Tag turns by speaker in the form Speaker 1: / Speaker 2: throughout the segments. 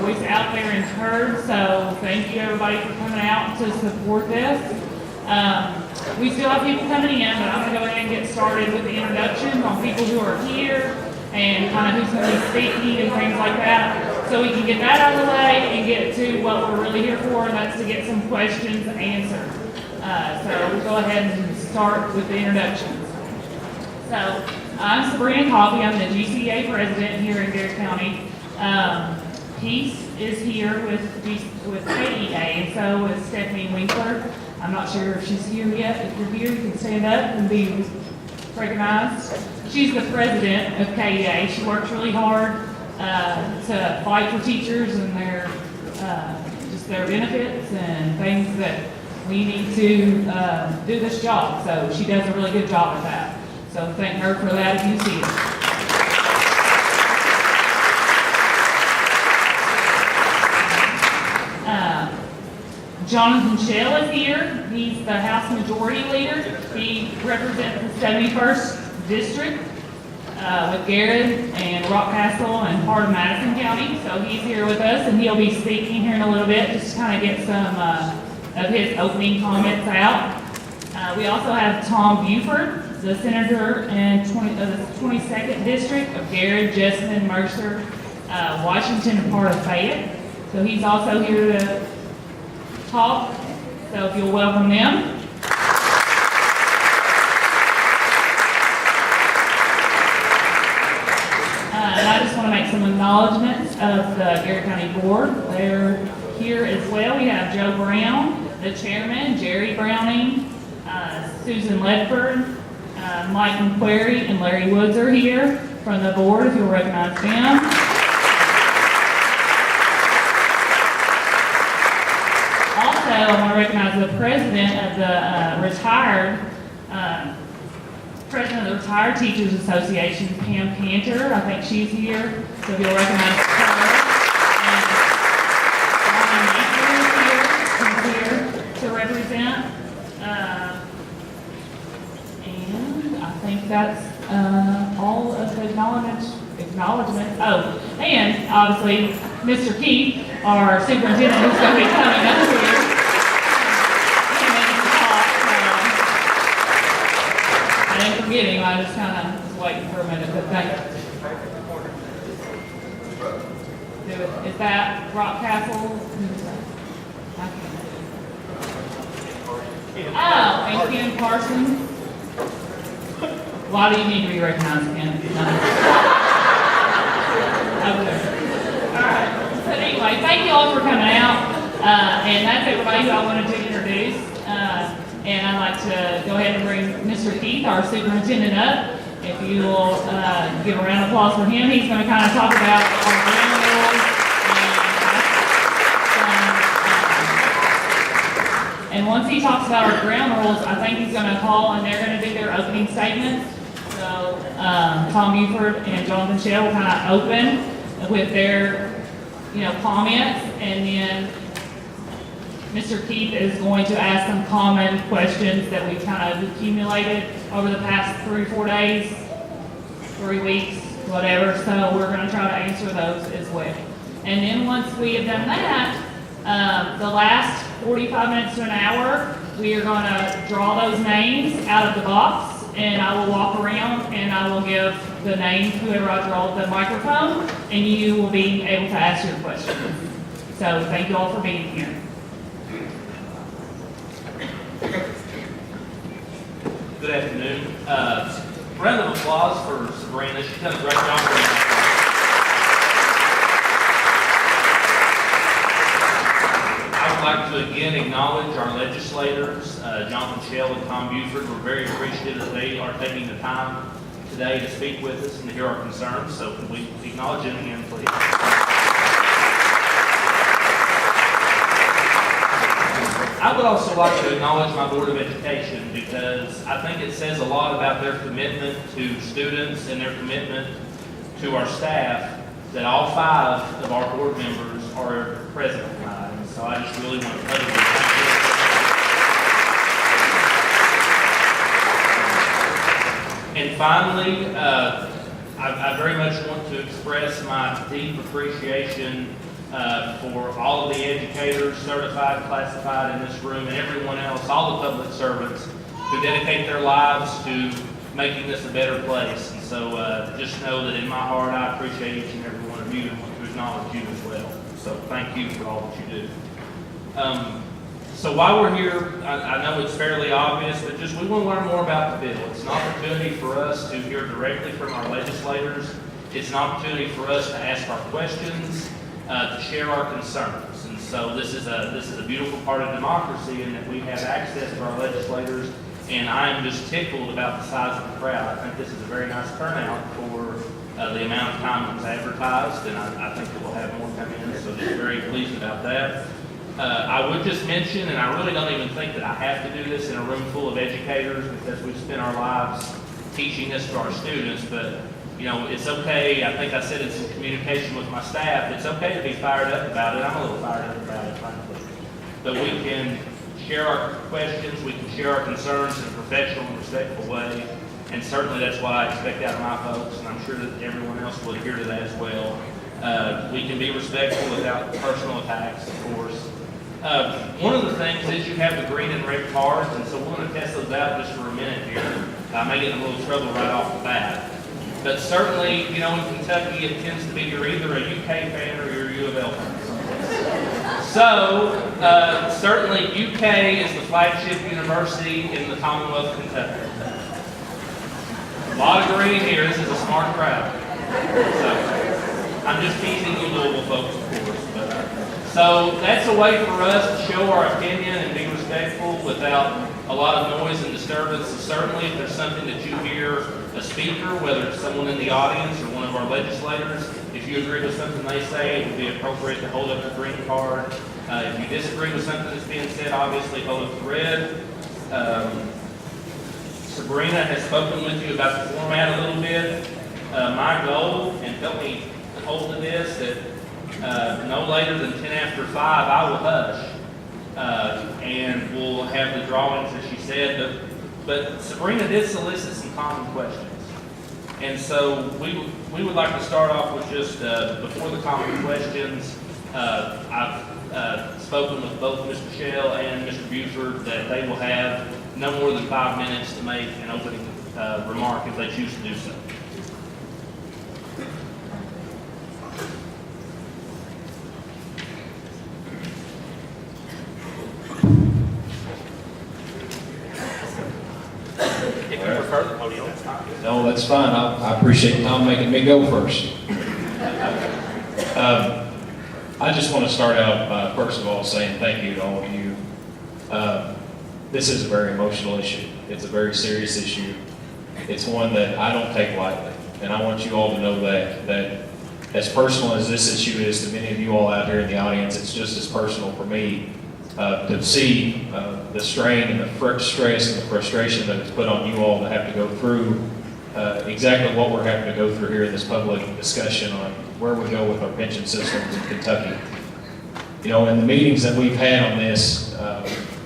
Speaker 1: voice out there and heard, so thank you everybody for coming out to support this. We still have people coming in, but I'm going to go ahead and get started with the introductions on people who are here and kind of who's going to be speaking and things like that, so we can get that out of the way and get to what we're really here for, and that's to get some questions answered. So we'll go ahead and start with the introductions. So I'm Sabrina Coffey. I'm the KEA President here in Garrett County. Peace is here with KEA, and so is Stephanie Winkler. I'm not sure if she's here yet. If you're here, you can stand up and be recognized. She's the president of KEA. She works really hard to fight for teachers and their benefits and things that we need to do this job. So she does a really good job at that. So thank her for that if you see it. Jonathan Shell is here. He's the House Majority Leader. He represents the 71st District with Garrard and Rockcastle and part of Madison County. So he's here with us, and he'll be speaking here in a little bit just to kind of get some of his opening comments out. We also have Tom Buford, the Senator in the 22nd District of Garrard, Jessamine, Mercer, Washington, and part of Fayette. So he's also here to talk, so if you'll welcome them. And I just want to make some acknowledgments of the Garrett County Board. They're here as well. We have Joe Brown, the chairman, Jerry Browning, Susan Ledford, Mike McQuarrie, and Larry Woods are here from the board, if you'll recognize them. I want to recognize the president of the president of the Retired Teachers Association, Pam Cantor. I think she's here, so if you'll recognize her. And Ryan Baker is here to represent. And I think that's all of the acknowledgments. Oh, and obviously Mr. Keith, our superintendent, who's going to be coming up here. I didn't forget him, I just kind of was waiting for a minute, but thank you. Is that Rockcastle? Oh, and Ken Parsons. Why do you need to be recognized, Ken? Over there. All right. But anyway, thank you all for coming out. And that's everybody who I wanted to introduce. And I'd like to go ahead and bring Mr. Keith, our superintendent, up. If you will give a round of applause for him. He's going to kind of talk about our ground rules. And once he talks about our ground rules, I think he's going to call and they're going to do their opening statements. So Tom Buford and Jonathan Shell will kind of open with their comments, and then Mr. Keith is going to ask some common questions that we've kind of accumulated over the past 3 or 4 days, 3 weeks, whatever. So we're going to try to answer those as well. And then once we have done that, the last 45 minutes to an hour, we are going to draw those names out of the box, and I will walk around and I will give the name to whoever I draw the microphone, and you will be able to ask your questions. So thank you all for being here.
Speaker 2: Good afternoon. Round of applause for Sabrina. She's done a great job for me. I would like to again acknowledge our legislators, Jonathan Shell and Tom Buford. We're very appreciative that they are taking the time today to speak with us and to hear our concerns. So can we acknowledge them again, please? I would also like to acknowledge my Board of Education, because I think it says a lot about their commitment to students and their commitment to our staff that all 5 of our board members are present tonight. And so I just really want to thank you. And finally, I very much want to express my deep appreciation for all of the educators, certified, classified in this room, and everyone else, all the public servants who dedicate their lives to making this a better place. And so just know that in my heart, I appreciate each and every one of you and want to acknowledge you as well. So thank you for all that you do. So while we're here, I know it's fairly obvious, but just we want to learn more about the bill. It's an opportunity for us to hear directly from our legislators. It's an opportunity for us to ask our questions, to share our concerns. And so this is a beautiful part of democracy in that we have access to our legislators. And I am just tickled about the size of the crowd. I think this is a very nice turnout for the amount of time it was advertised, and I think that we'll have more come in, so just very pleased about that. I would just mention, and I really don't even think that I have to do this in a room full of educators because we've spent our lives teaching this to our students, but you know, it's okay. I think I said in some communication with my staff, it's okay to be fired up about it. I'm a little fired up about it, frankly. But we can share our questions, we can share our concerns in a professional and respectful way, and certainly that's what I expect out of my folks, and I'm sure that everyone else will adhere to that as well. We can be respectful without personal attacks, of course. One of the things is you have the green and red cards, and so we're going to test those out just for a minute here. I may get in a little trouble right off the bat. But certainly, you know, in Kentucky, it tends to be you're either a UK fan or you're a U of L fan. So, certainly UK is the flagship university in the Commonwealth of Kentucky. A lot of green here. This is a smart crowd. So, I'm just teasing you Louisville folks, of course. So that's a way for us to show our opinion and be respectful without a lot of noise and disturbance. So certainly if there's something that you hear a speaker, whether it's someone in the audience or one of our legislators, if you agree with something they say, it would be appropriate to hold up the green card. If you disagree with something that's being said, obviously hold up the red. Sabrina has spoken with you about the format a little bit. My goal, and help me hold to this, that no later than 10 after 5, I will hush, and we'll have the drawings, as she said. But Sabrina did solicit some common questions, and so we would like to start off with just before the common questions. I've spoken with both Ms. Michelle and Mr. Buford that they will have no more than 5 minutes to make an opening remark if they choose to do so.
Speaker 3: No, that's fine. I appreciate Tom making me go first. I just want to start out by, first of all, saying thank you to all of you. This is a very emotional issue. It's a very serious issue. It's one that I don't take lightly. And I want you all to know that as personal as this issue is to many of you all out here in the audience, it's just as personal for me to see the strain and the stress and the frustration that it's put on you all to have to go through exactly what we're having to go through here in this public discussion on where we go with our pension systems in Kentucky. You know, in the meetings that we've had on this,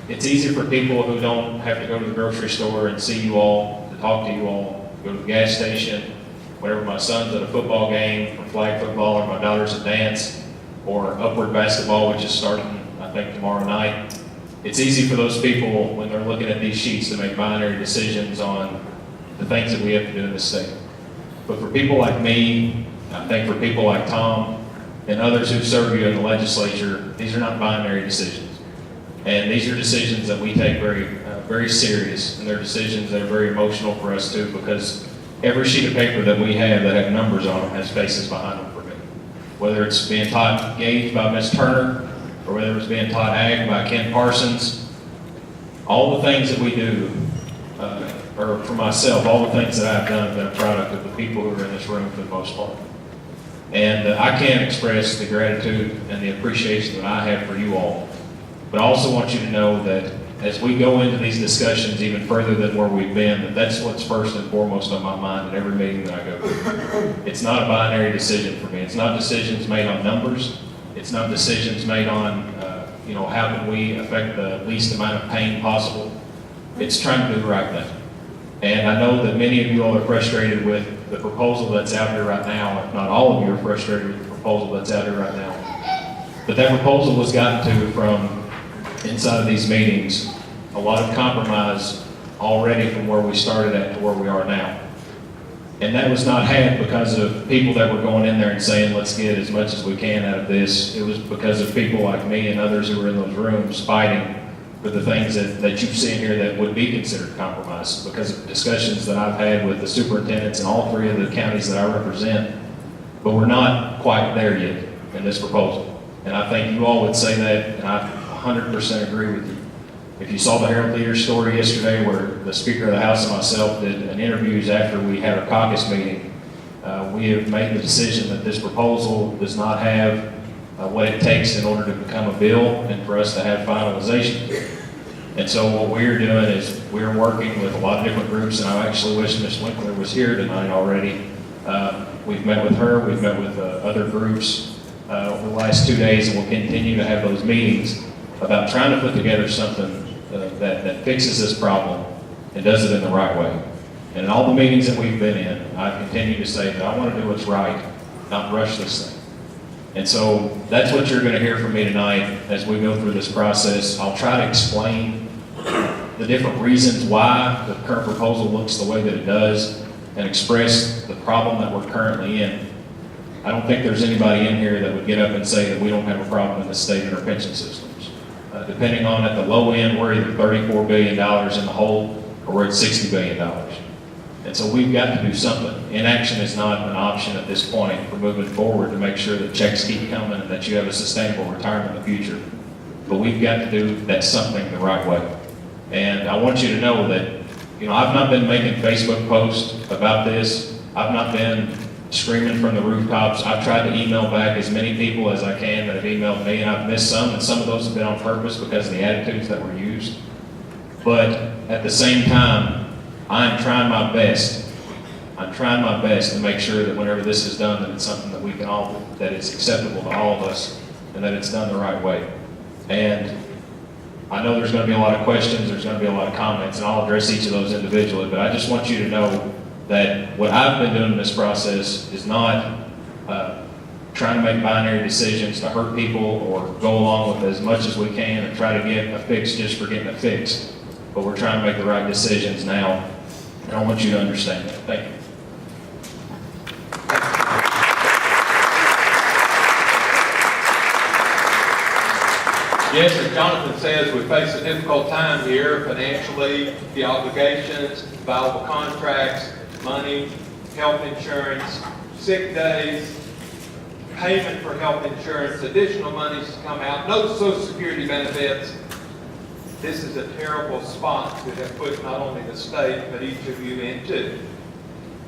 Speaker 3: it's easy for people who don't have to go to the grocery store and see you all, to talk to you all, go to the gas station, whenever my son's at a football game, or flag football, or my daughter's at dance, or upward basketball, which is starting I think tomorrow night. It's easy for those people when they're looking at these sheets to make binary decisions on the things that we have to do in this state. But for people like me, I think for people like Tom and others who serve you in the legislature, these are not binary decisions. And these are decisions that we take very serious, and they're decisions that are very emotional for us too, because every sheet of paper that we have that have numbers on them has faces behind them for me. Whether it's being taught Gage by Ms. Turner, or whether it's being taught ag by Ken Parsons, all the things that we do, or for myself, all the things that I've done have been a product of the people who are in this room for the most part. And I can't express the gratitude and the appreciation that I have for you all. But I also want you to know that as we go into these discussions even further than where we've been, that's what's first and foremost on my mind at every meeting that I go to. It's not a binary decision for me. It's not decisions made on numbers. It's not decisions made on, how can we affect the least amount of pain possible. It's trying to do the right thing. And I know that many of you all are frustrated with the proposal that's out here right now. If not all of you are frustrated with the proposal that's out here right now. But that proposal was gotten to from inside of these meetings, a lot of compromise already from where we started at to where we are now. And that was not had because of people that were going in there and saying, let's get as much as we can out of this. It was because of people like me and others who were in those rooms fighting for the things that you've seen here that would be considered compromise, because of discussions that I've had with the superintendents in all three of the counties that I represent. But we're not quite there yet in this proposal. And I think you all would say that, and I 100% agree with you. If you saw the Herald Leader story yesterday where the Speaker of the House and myself did an interviews after we had our caucus meeting, we have made the decision that this proposal does not have what it takes in order to become a bill and for us to have finalization. And so what we're doing is we're working with a lot of different groups, and I actually wish Ms. Winkler was here tonight already. We've met with her, we've met with other groups over the last 2 days, and we'll continue to have those meetings about trying to put together something that fixes this problem and does it in the right way. And in all the meetings that we've been in, I continue to say that I want to do what's right, not rush this thing. And so that's what you're going to hear from me tonight as we go through this process. I'll try to explain the different reasons why the current proposal looks the way that it does and express the problem that we're currently in. I don't think there's anybody in here that would get up and say that we don't have a problem in the state in our pension systems. Depending on at the low end, we're either $34 billion in the hole or we're at $60 billion. And so we've got to do something. Inaction is not an option at this point for moving forward to make sure that checks keep coming and that you have a sustainable retirement in the future. But we've got to do that something the right way. And I want you to know that, I've not been making Facebook posts about this. I've not been screaming from the rooftops. I've tried to email back as many people as I can that have emailed me, and I've missed some, and some of those have been on purpose because of the attitudes that were used. But at the same time, I'm trying my best. I'm trying my best to make sure that whenever this is done, that it's something that we can all, that it's acceptable to all of us, and that it's done the right way. And I know there's going to be a lot of questions, there's going to be a lot of comments, and I'll address each of those individually, but I just want you to know that what I've been doing in this process is not trying to make binary decisions to hurt people or go along with as much as we can and try to get a fix just for getting a fix. But we're trying to make the right decisions now, and I want you to understand that. Thank you.
Speaker 4: Yes, as Jonathan says, we face a difficult time here financially, the obligations, viable contracts, money, health insurance, sick days, payment for health insurance, additional monies to come out, no Social Security benefits. This is a terrible spot to have put not only the state, but each of you into.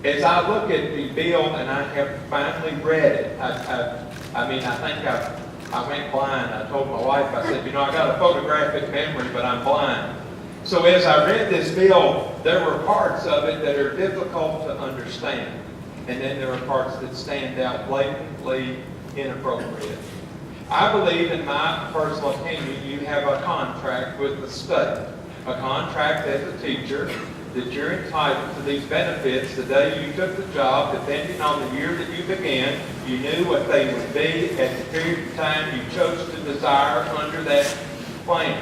Speaker 4: As I look at the bill, and I have finally read it, I went blind. I told my wife, I said, I got a photographic memory, but I'm blind. So as I read this bill, there were parts of it that are difficult to understand. And then there are parts that stand out blatantly inappropriate. I believe, in my personal opinion, you have a contract with the state. A contract as a teacher that you're entitled to these benefits the day you took the job, depending on the year that you began. You knew what they would be at the period of time you chose to desire under that plan.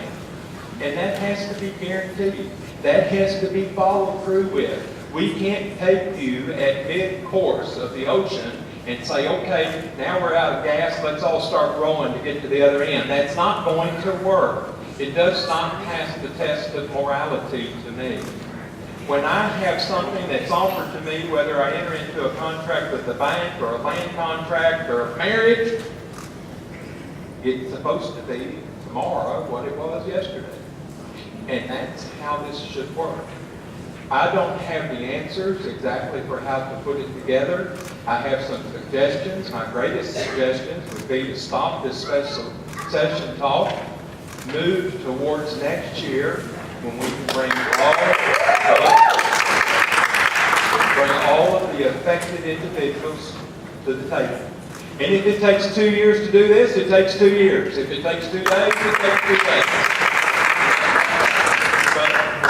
Speaker 4: And that has to be guaranteed. That has to be followed through with. We can't take you at mid-course of the ocean and say, okay, now we're out of gas, let's all start rowing to get to the other end. That's not going to work. It does not pass the test of morality to me. When I have something that's offered to me, whether I enter into a contract with the bank or a land contract or a marriage, it's supposed to be tomorrow what it was yesterday. And that's how this should work. I don't have the answers exactly for how to put it together. I have some suggestions. My greatest suggestions would be to stop this special session talk, move towards next year when we can bring all of the affected individuals to the table. And if it takes 2 years to do this, it takes 2 years. If it takes 2 days, it takes 2 days.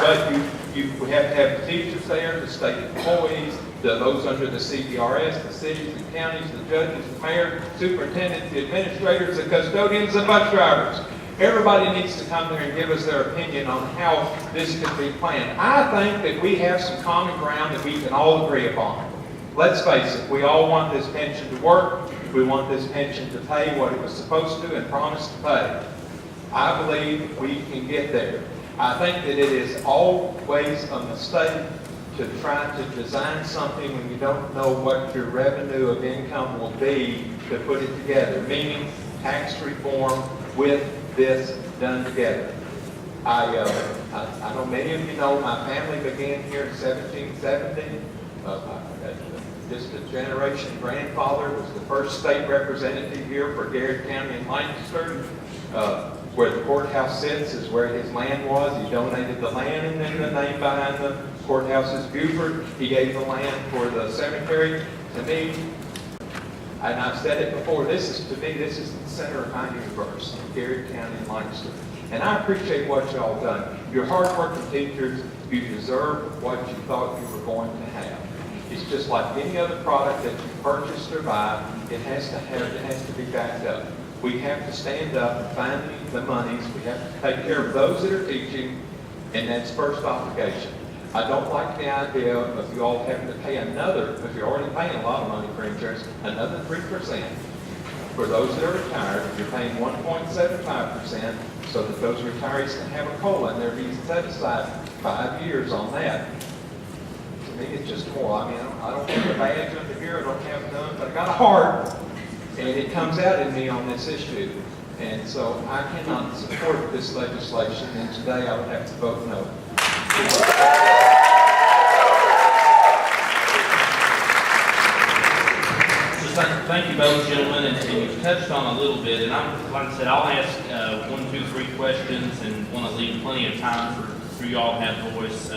Speaker 4: But we have to have the teachers there, the state employees, those under the CBRS, the cities, the counties, the judges, the mayor, superintendents, the administrators, the custodians, the bus drivers. Everybody needs to come there and give us their opinion on how this could be planned. I think that we have some common ground that we can all agree upon. Let's face it, we all want this pension to work. We want this pension to pay what it was supposed to and promised to pay. I believe we can get there. I think that it is always a mistake to try to design something when you don't know what your revenue of income will be to put it together, meaning tax reform with this done together. I know many of you know my family began here in 1770. Just a generation grandfather was the first state representative here for Garrard County in Lancaster. Where the courthouse sits is where his land was. He donated the land, and then the name behind the courthouse is Buford. He gave the land for the cemetery. To me, and I've said it before, to me, this is the center of my universe, Garrard County and Lancaster. And I appreciate what y'all done. You're hardworking teachers. You deserve what you thought you were going to have. It's just like any other product that you purchase or buy. It has to be backed up. We have to stand up and find the monies. We have to take care of those that are teaching, and that's first obligation. I don't like the idea of you all having to pay another, because you're already paying a lot of money for insurance, another 3%. For those that are retired, you're paying 1.75%, so that those retirees can have a COLA, and they're being set aside 5 years on that. To me, it's just more. I mean, I don't have a badge under here, I don't have none, but I got a heart. And it comes out in me on this issue. And so I cannot support this legislation, and today I would have to vote no.
Speaker 2: So thank you both, gentlemen, and you touched on a little bit, and like I said, I'll ask 1, 2, 3 questions and want to leave plenty of time for you all to have voice.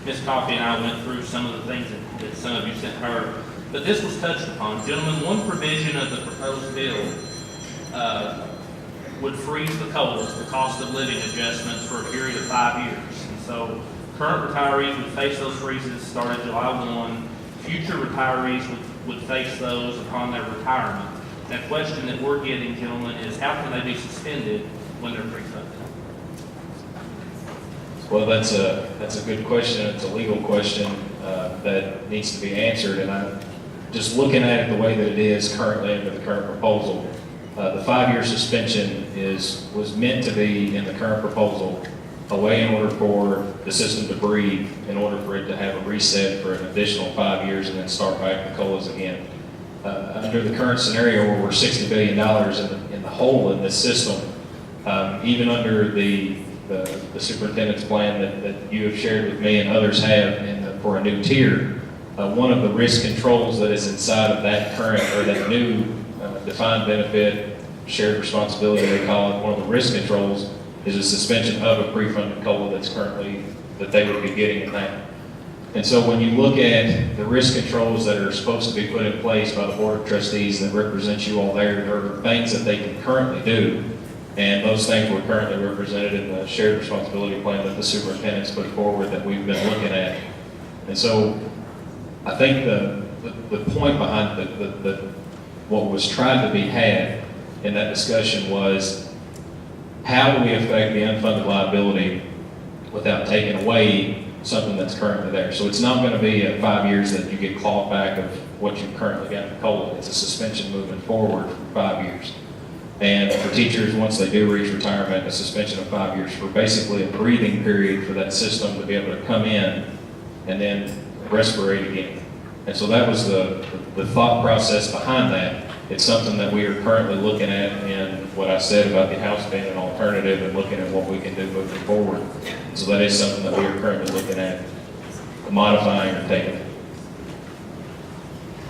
Speaker 2: Ms. Coffey and I went through some of the things that some of you sent her. But this was touched upon. Gentlemen, one provision of the proposed bill would freeze the COLAs, the cost of living adjustments, for a period of 5 years. And so current retirees would face those freezes starting July 1. Future retirees would face those upon their retirement. That question that we're getting, gentlemen, is how can they be suspended when they're pre-funded?
Speaker 3: Well, that's a good question. It's a legal question that needs to be answered, and I'm just looking at it the way that it is currently under the current proposal. The 5-year suspension was meant to be in the current proposal a way in order for the system to breathe, in order for it to have a reset for an additional 5 years and then start back the COLAs again. Under the current scenario where we're $60 billion in the hole in this system, even under the superintendent's plan that you have shared with me and others have for a new tier, one of the risk controls that is inside of that current or that new defined benefit, shared responsibility they call it, one of the risk controls is a suspension of a pre-funded COLA that they would be getting in that. And so when you look at the risk controls that are supposed to be put in place by the Board of Trustees that represent you all there are things that they can currently do. And those things were currently represented in the shared responsibility plan that the superintendent's put forward that we've been looking at. And so I think the point behind what was trying to be had in that discussion was how do we affect the unfunded liability without taking away something that's currently there. So it's not going to be at 5 years that you get clawed back of what you've currently got in the COLA. It's a suspension moving forward for 5 years. And for teachers, once they do reach retirement, a suspension of 5 years for basically a breathing period for that system to be able to come in and then respirate again. And so that was the thought process behind that. It's something that we are currently looking at in what I said about the House being an alternative and looking at what we can do moving forward. So that is something that we are currently looking at modifying or taking.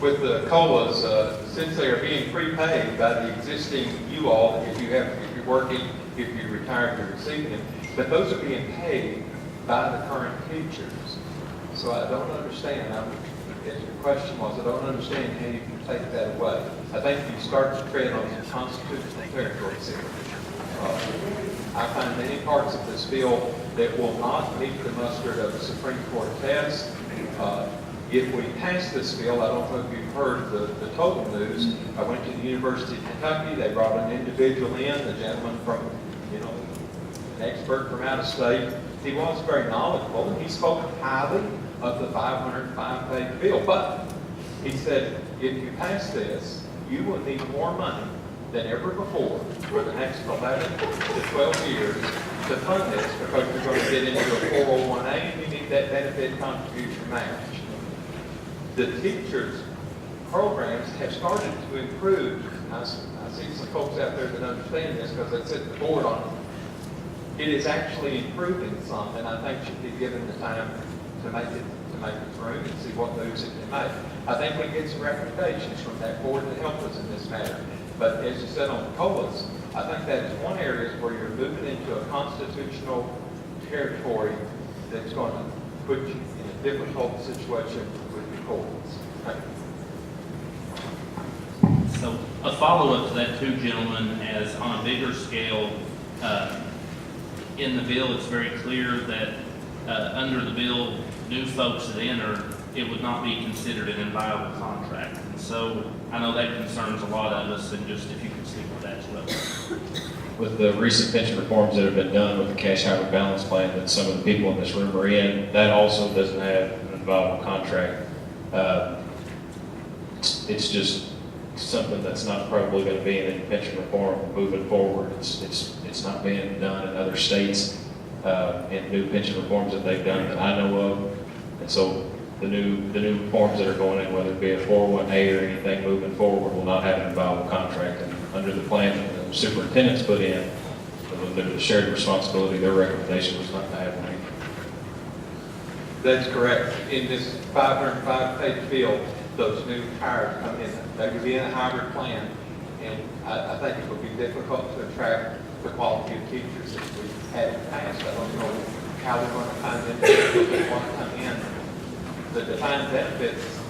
Speaker 4: With the COLAs, since they are being prepaid by the existing you all, if you're working, if you're retired, you're receiving them, but those are being paid by the current teachers. So I don't understand. As your question was, I don't understand how you can take that away. I think you start to tread on some constitutional territory here. I find many parts of this bill that will not meet the muster of the Supreme Court test. If we pass this bill, I don't know if you've heard the total news. I went to the University of Kentucky. They brought an individual in, the gentleman from, an expert from out of state. He was very knowledgeable, and he spoke highly of the 505-page bill. But he said, if you pass this, you will need more money than ever before for the next 11 to 12 years to fund this, because you're going to get into a 401A and you need that benefit contribution match. The teachers' programs have started to improve. I see some folks out there that understand this because they sit the board on it. It is actually improving some, and I think should be given the time to make it through and see what moves it can make. I think we get some recommendations from that board to help us in this matter. But as you said on the COLAs, I think that is one area where you're moving into a constitutional territory that's going to put you in a difficult situation with the courts.
Speaker 2: So a follow-up to that too, gentlemen, as on a bigger scale, in the bill, it's very clear that under the bill, new folks that enter, it would not be considered an inviolable contract. And so I know that concerns a lot of us, and just if you could speak with that as well.
Speaker 3: With the recent pension reforms that have been done with the cash hybrid balance plan that some of the people in this room are in, that also doesn't have an inviolable contract. It's just something that's not probably going to be in pension reform moving forward. It's not being done in other states in new pension reforms that they've done that I know of. And so the new reforms that are going in, whether it be a 401A or anything moving forward, will not have an inviolable contract. And under the plan that the superintendents put in, under the shared responsibility, their recommendation was not to have one.
Speaker 4: That's correct. In this 505-page bill, those new hires come in. They would be in a hybrid plan, and I think it would be difficult to attract the quality of teachers that we had in the past. I don't know how we're going to find them that want to come in. The defined benefits,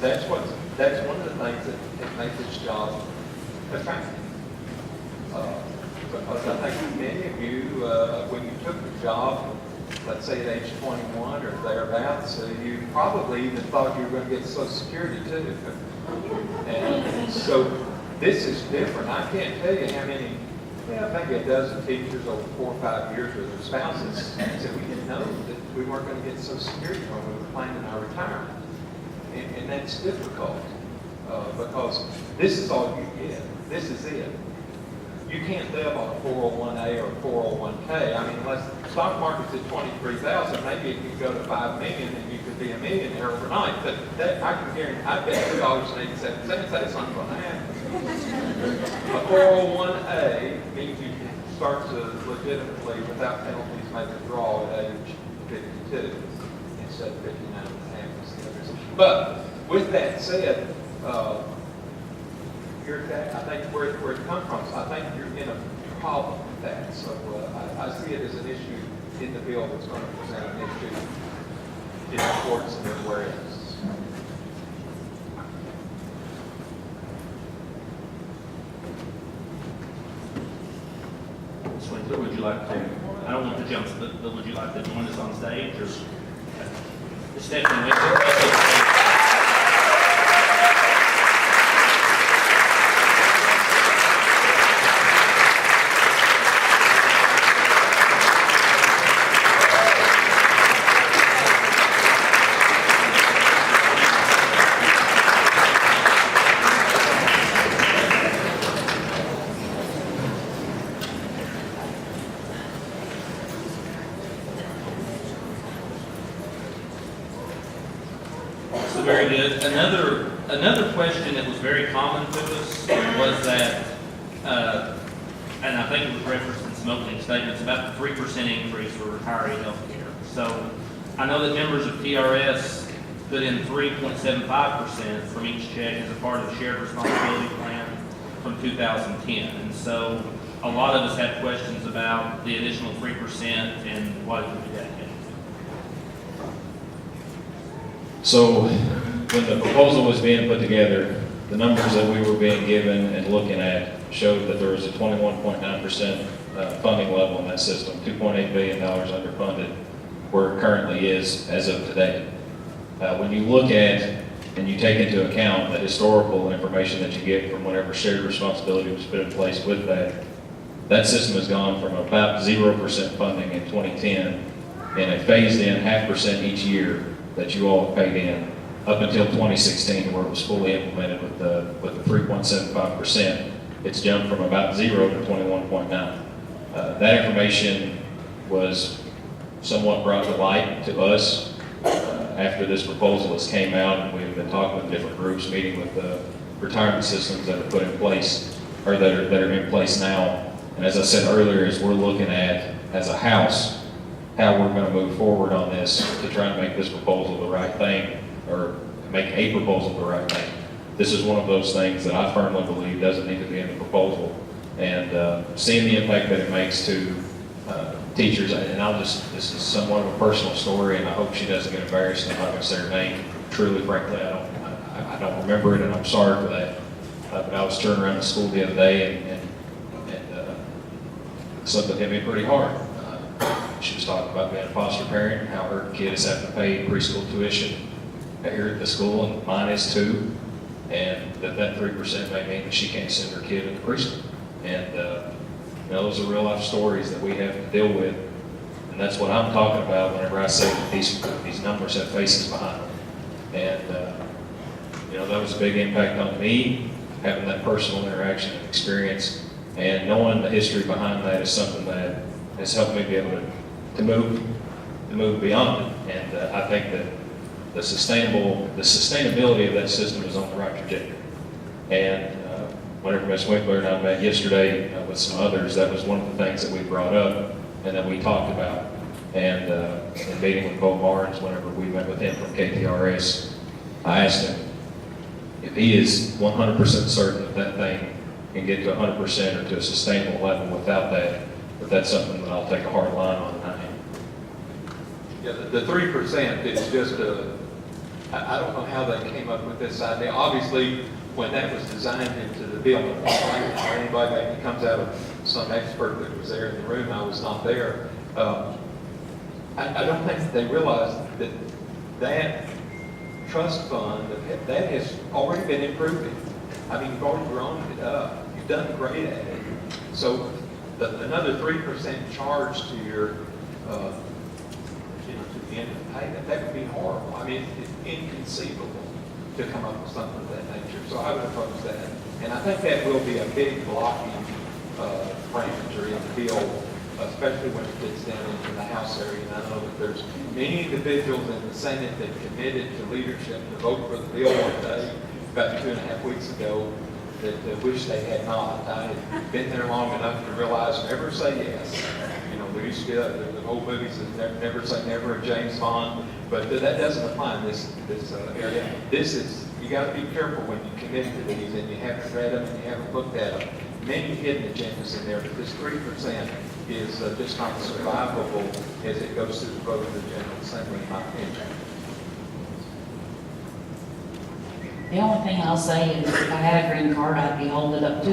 Speaker 4: that's one of the things that makes this job attractive. Because I think many of you, when you took the job, let's say at age 21 or thereabouts, you probably even thought you were going to get Social Security too. And so this is different. I can't tell you how many, maybe a dozen teachers over 4 or 5 years with their spouses said we didn't know that we weren't going to get Social Security when we were planning our retirement. And that's difficult because this is all you get. This is it. You can't live on a 401A or a 401K. I mean, unless the stock market's at 23,000, maybe it could go to 5 million and you could be a millionaire overnight. But that, I can guarantee, I bet $2.87 that's not going to happen. A 401A means you can start to legitimately, without penalties, make a draw at age 52 instead of 59 and a half as the others. But with that said, I think where it comes from, I think you're in a problem with that. So I see it as an issue in the bill that's going to present an issue in the courts and everywhere else.
Speaker 2: Ms. Winkler, would you like to, I don't want to jump, but would you like to join us on stage? Or Stephanie Winkler? Very good. Another question that was very common to us was that, and I think it was referenced in some opening statements, about the 3% increase for retiree health care. So I know that members of PRS put in 3.75% from each check as a part of the shared responsibility plan from 2010. And so a lot of us have questions about the additional 3% and what it would be dedicated to.
Speaker 3: So when the proposal was being put together, the numbers that we were being given and looking at showed that there was a 21.9% funding level in that system, $2.8 billion underfunded where it currently is as of today. When you look at and you take into account the historical information that you get from whenever shared responsibility was put in place with that, that system has gone from about 0% funding in 2010 and it phased in 0.5% each year that you all have paid in up until 2016 where it was fully implemented with the 3.75%. It's jumped from about 0 to 21.9. That information was somewhat brought to light to us after this proposal has came out, and we've been talking with different groups, meeting with the retirement systems that are put in place, or that are in place now. And as I said earlier, as we're looking at, as a house, how we're going to move forward on this to try and make this proposal the right thing, or make a proposal the right thing. This is one of those things that I firmly believe doesn't need to be in the proposal. And seeing the impact that it makes to teachers, and this is somewhat of a personal story, and I hope she doesn't get embarrassed. I'm not going to say her name. Truly, frankly, I don't remember it, and I'm sorry for that. But I was turning around the school the other day, and something hit me pretty hard. She was talking about being a foster parent, and how her kid is having to pay preschool tuition here at the school, and mine is too. And that 3% may mean that she can't send her kid into preschool. And those are real life stories that we have to deal with. And that's what I'm talking about whenever I say that these numbers have faces behind them. And that was a big impact on me, having that personal interaction and experience. And knowing the history behind that is something that has helped me be able to move beyond it. And I think that the sustainability of that system is on the right trajectory. And whenever Ms. Winkler and I met yesterday with some others, that was one of the things that we brought up and that we talked about. And in meeting with Bo Barnes, whenever we met with him from KTRS, I asked him if he is 100% certain that thing can get to 100% or to a sustainable level without that, but that's something that I'll take a hard line on, and I am.
Speaker 4: Yeah, the 3% is just I don't know how they came up with this idea. Obviously, when that was designed into the bill, or anybody that comes out of some expert that was there in the room, I was not there. I don't think that they realized that trust fund, that has already been improving. I mean, you've already grown it up. You've done great at it. So another 3% charge to your, to the end of the payment, that would be horrible. I mean, it's inconceivable to come up with something of that nature. So I would oppose that. And I think that will be a big blocking parameter in the bill, especially when it gets down into the House area. And I know that there's many individuals in the Senate that committed to leadership to vote for the bill one day, about 2.5 weeks ago, that wish they had not. I had been there long enough to realize never say yes. We used to get the old movies that never say never, James Bond, but that doesn't apply in this area. This is, you got to be careful when you commit to these and you haven't read them and you haven't looked at them. Many hidden agendas in there, but this 3% is just not survivable as it goes through the vote of the General Assembly, in my opinion.
Speaker 5: The only thing I'll say is if I had a green card, I'd be holding it up too.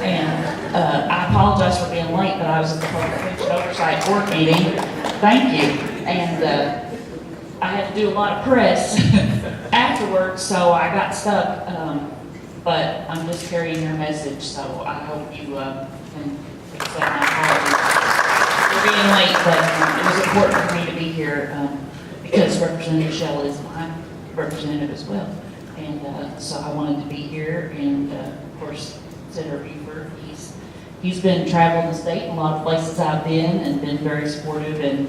Speaker 5: And I apologize for being late, but I was at the Public Pension Oversight Board meeting. Thank you. And I had to do a lot of press afterwards, so I got stuck. But I'm just carrying your message, so I hope you can accept my apologies for being late. But it was important for me to be here because Representative Shell is my representative as well. And so I wanted to be here, and of course, Senator Buford, he's been traveling the state in a lot of places I've been and been very supportive, and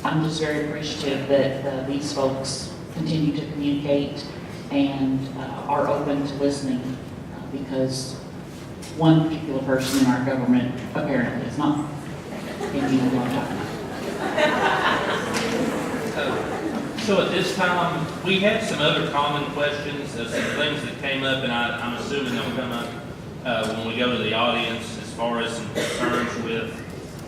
Speaker 5: I'm just very appreciative that these folks continue to communicate and are open to listening because one particular person in our government apparently is not. And you know what I'm talking about.
Speaker 2: So at this time, we had some other common questions, some things that came up, and I'm assuming they'll come up when we go to the audience as far as some concerns with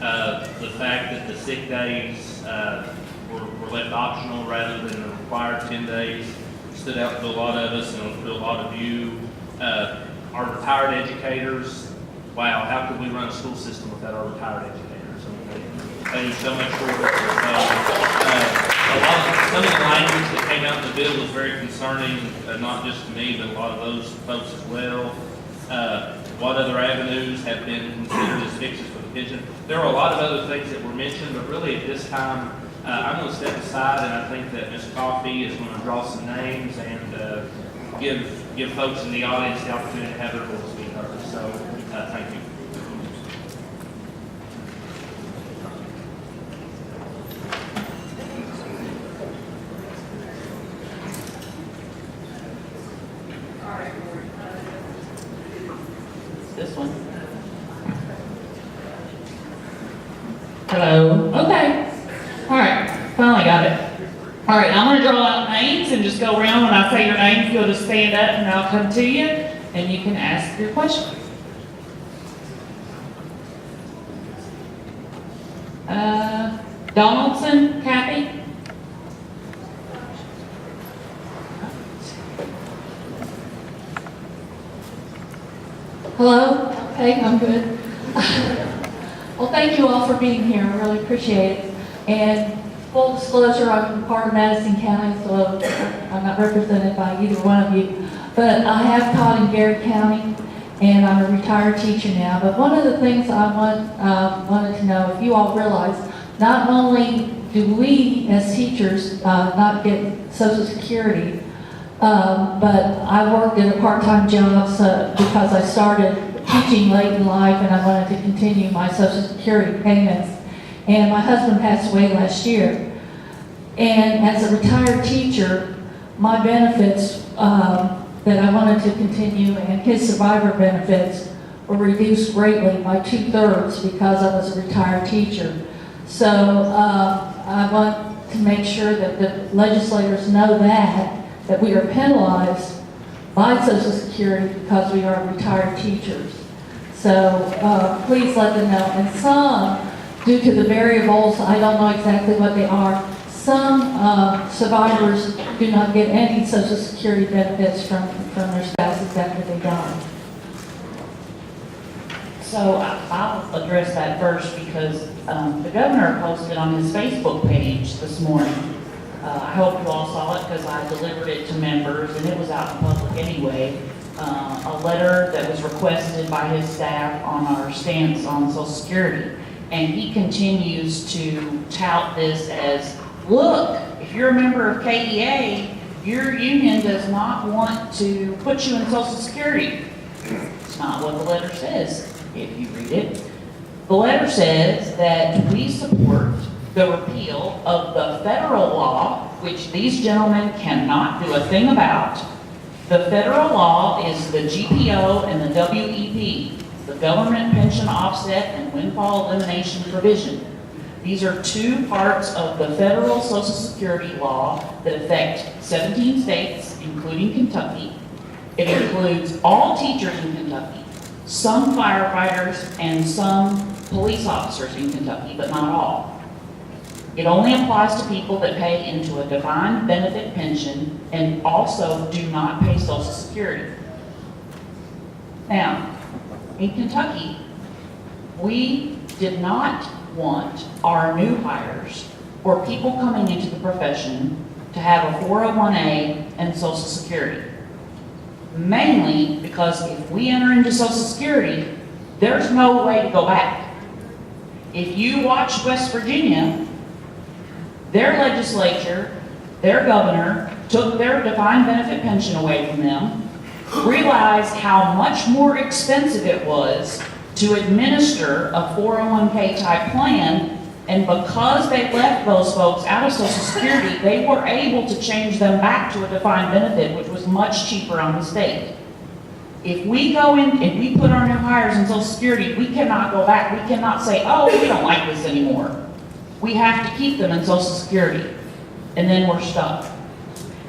Speaker 2: the fact that the sick days were left optional rather than the required 10 days. Stood out to a lot of us and to a lot of you. Our retired educators, wow, how could we run a school system without our retired educators? I mean, they do so much work. Some of the language that came out in the bill was very concerning, not just to me, but a lot of those folks as well. What other avenues have been considered as fixes for the pension? There are a lot of other things that were mentioned, but really at this time, I'm going to step aside, and I think that Ms. Coffey is going to draw some names and give folks in the audience the opportunity to have their voice be heard. So, thank you.
Speaker 5: This one. Hello. Okay. All right. Finally got it. All right. I'm going to draw out names and just go around. When I say your name, you'll just stand up and I'll come to you and you can ask your question. Donaldson, Kathy.
Speaker 6: Hello? Okay, I'm good. Well, thank you all for being here. I really appreciate it. And full disclosure, I'm part of Madison County, so I'm not represented by either one of you. But I have taught in Garrard County, and I'm a retired teacher now. But one of the things I wanted to know, if you all realize, not only do we as teachers not get Social Security, but I worked at a part-time job because I started teaching late in life and I wanted to continue my Social Security payments. And my husband passed away last year. And as a retired teacher, my benefits that I wanted to continue and his survivor benefits were reduced greatly by 2/3 because I was a retired teacher. So I want to make sure that the legislators know that we are penalized by Social Security because we are retired teachers. So please let them know. And some, due to the variables, I don't know exactly what they are, some survivors do not get any Social Security benefits from their spouses after they die.
Speaker 5: So I'll address that first because the governor posted on his Facebook page this morning. I hope you all saw it because I delivered it to members and it was out in public anyway. A letter that was requested by his staff on our stance on Social Security. And he continues to tout this as, look, if you're a member of KEA, your union does not want to put you in Social Security. It's not what the letter says, if you read it. The letter says that we support the repeal of the federal law, which these gentlemen cannot do a thing about. The federal law is the GPO and the WEP, the Government Pension Offset and Windfall Elimination Provision. These are two parts of the federal Social Security law that affect 17 states, including Kentucky. It includes all teachers in Kentucky, some firefighters, and some police officers in Kentucky, but not all. It only applies to people that pay into a defined benefit pension and also do not pay Social Security. Now, in Kentucky, we did not want our new hires or people coming into the profession to have a 401A and Social Security. Mainly because if we enter into Social Security, there's no way to go back. If you watch West Virginia, their legislature, their governor, took their defined benefit pension away from them, realized how much more expensive it was to administer a 401k type plan, and because they left those folks out of Social Security, they were able to change them back to a defined benefit, which was much cheaper on the state. If we go in and we put our new hires in Social Security, we cannot go back. We cannot say, oh, we don't like this anymore. We have to keep them in Social Security, and then we're stuck.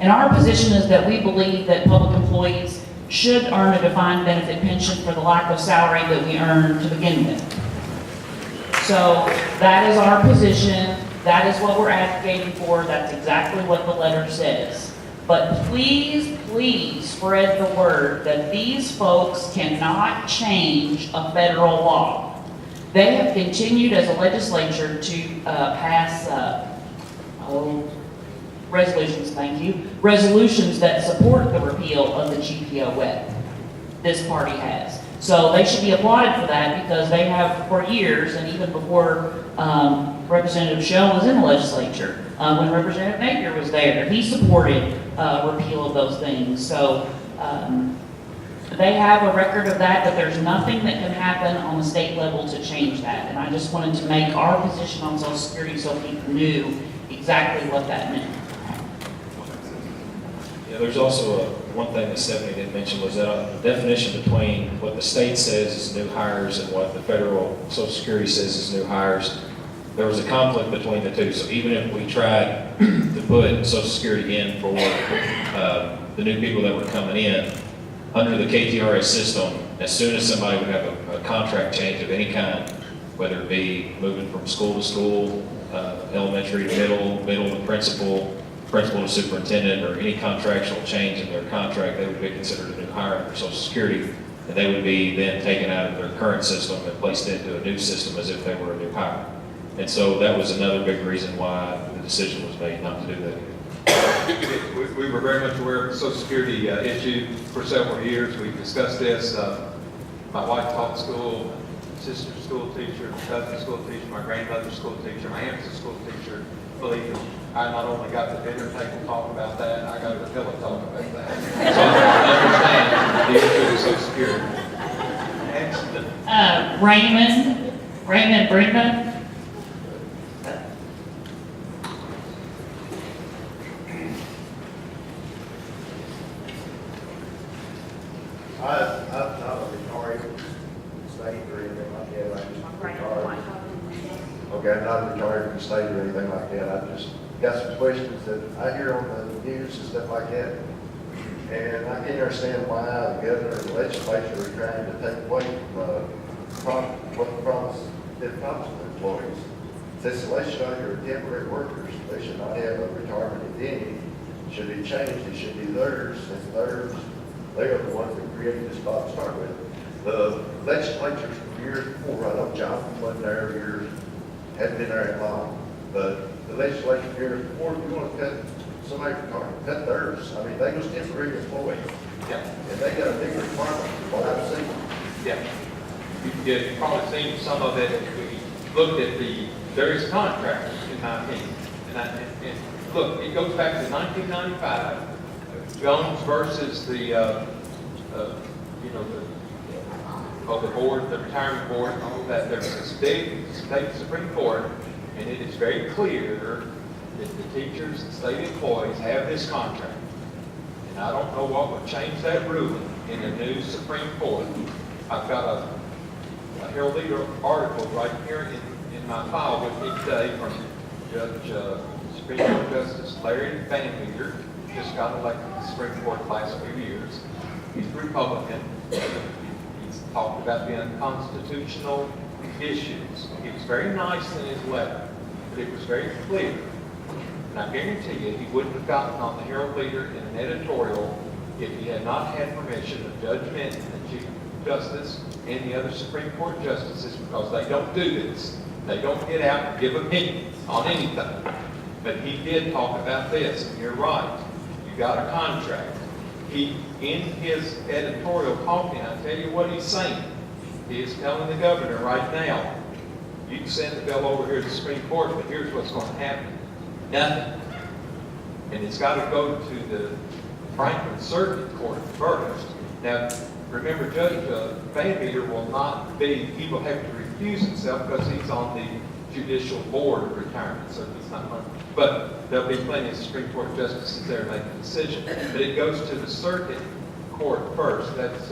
Speaker 5: And our position is that we believe that public employees should earn a defined benefit pension for the lack of salary that we earn to begin with. So that is our position. That is what we're advocating for. That's exactly what the letter says. But please, please spread the word that these folks cannot change a federal law. They have continued as a legislature to pass, resolutions, thank you, resolutions that support the repeal of the GPOA. This party has. So they should be applauded for that because they have for years, and even before Representative Shell was in the legislature, when Representative Napier was there, he supported repeal of those things. So they have a record of that, but there's nothing that can happen on the state level to change that. And I just wanted to make our position on Social Security so people knew exactly what that meant.
Speaker 3: Yeah, there's also one thing that Stephanie didn't mention was that the definition between what the state says is new hires and what the federal Social Security says is new hires. There was a conflict between the two. So even if we tried to put Social Security in for the new people that were coming in, under the KTRS system, as soon as somebody would have a contract change of any kind, whether it be moving from school to school, elementary to middle, middle to principal, principal to superintendent, or any contractual change in their contract, they would be considered a new hire for Social Security, and they would be then taken out of their current system and placed into a new system as if they were a new hire. And so that was another big reason why the decision was made not to do that.
Speaker 4: We were very much aware of the Social Security issue for several years. We discussed this. My wife taught school, my sister's school teacher, my cousin's school teacher, my grandmother's school teacher, my aunt's a school teacher. Believe me, I not only got the dinner table talk about that, I got the pillow talk about that. So I understand the issue of Social Security. Excellent.
Speaker 5: Raymond Brindman.
Speaker 7: I'm not a retired state or anything like that. I just retired. Okay, I'm not retired from the state or anything like that. I just got some questions that I hear on the news and stuff like that. And I can't understand why the governor and the legislature are trying to take away from what the promise did promise to employees. Since the legislature are temporary workers, they should not have a retirement identity. It should be changed. It should be theirs. Since theirs, they are the ones that created this spot to start with. The legislatures from years before, I know Jonathan wasn't there years, hadn't been there that long, but the legislature years before, if you want to cut somebody's retirement, cut theirs. I mean, they was temporary employees.
Speaker 4: Yeah.
Speaker 7: And they got a big requirement from what I've seen.
Speaker 4: Yeah. You've probably seen some of it. We looked at the various contracts, in my opinion. And look, it goes back to 1995. Jones versus the board, the retirement board, and all that. There's this big state Supreme Court, and it is very clear that the teachers and state employees have this contract. And I don't know what would change that ruling in the new Supreme Court. I've got a Herald Leader article right here in my file with me today from Supreme Court Justice Larry Van just got elected to the Supreme Court the last few years. He's a Republican. He's talked about the unconstitutional issues. He was very nice in his letter, but it was very clear. And I guarantee you, he wouldn't have gotten on the Herald Leader in an editorial if he had not had permission of Judge Minton, the Chief Justice, and the other Supreme Court justices, because they don't do this. They don't get out and give opinions on anything. But he did talk about this, and you're right. You got a contract. He, in his editorial talking, I tell you what he's saying. He is telling the governor right now, you can send the bill over here to the Supreme Court, but here's what's going to happen. Nothing. And it's got to go to the Franklin Circuit Court first. Now, remember, Judge Van will not be, he will have to recuse himself because he's on the Judicial Board of Retirement, so he's not one. But there'll be plenty of Supreme Court justices there to make a decision. But it goes to the Circuit Court first. That's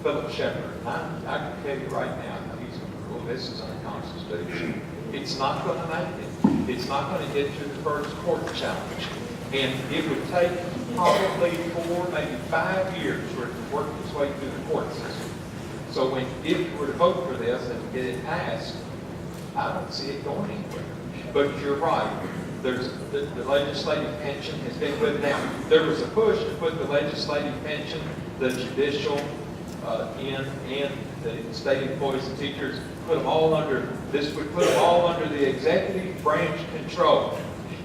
Speaker 4: Philip Shepard. I can tell you right now, he's going to rule this is unconstitutional. It's not going to make it. It's not going to get to the first court challenge. And it would take probably 4, maybe 5 years for it to work its way through the court system. So if you were to vote for this and get it passed, I don't see it going anywhere. But you're right. the legislative pension has been put down. There was a push to put the legislative pension, the judicial, and the state employees and teachers, put them all under, this would put them all under the executive branch control.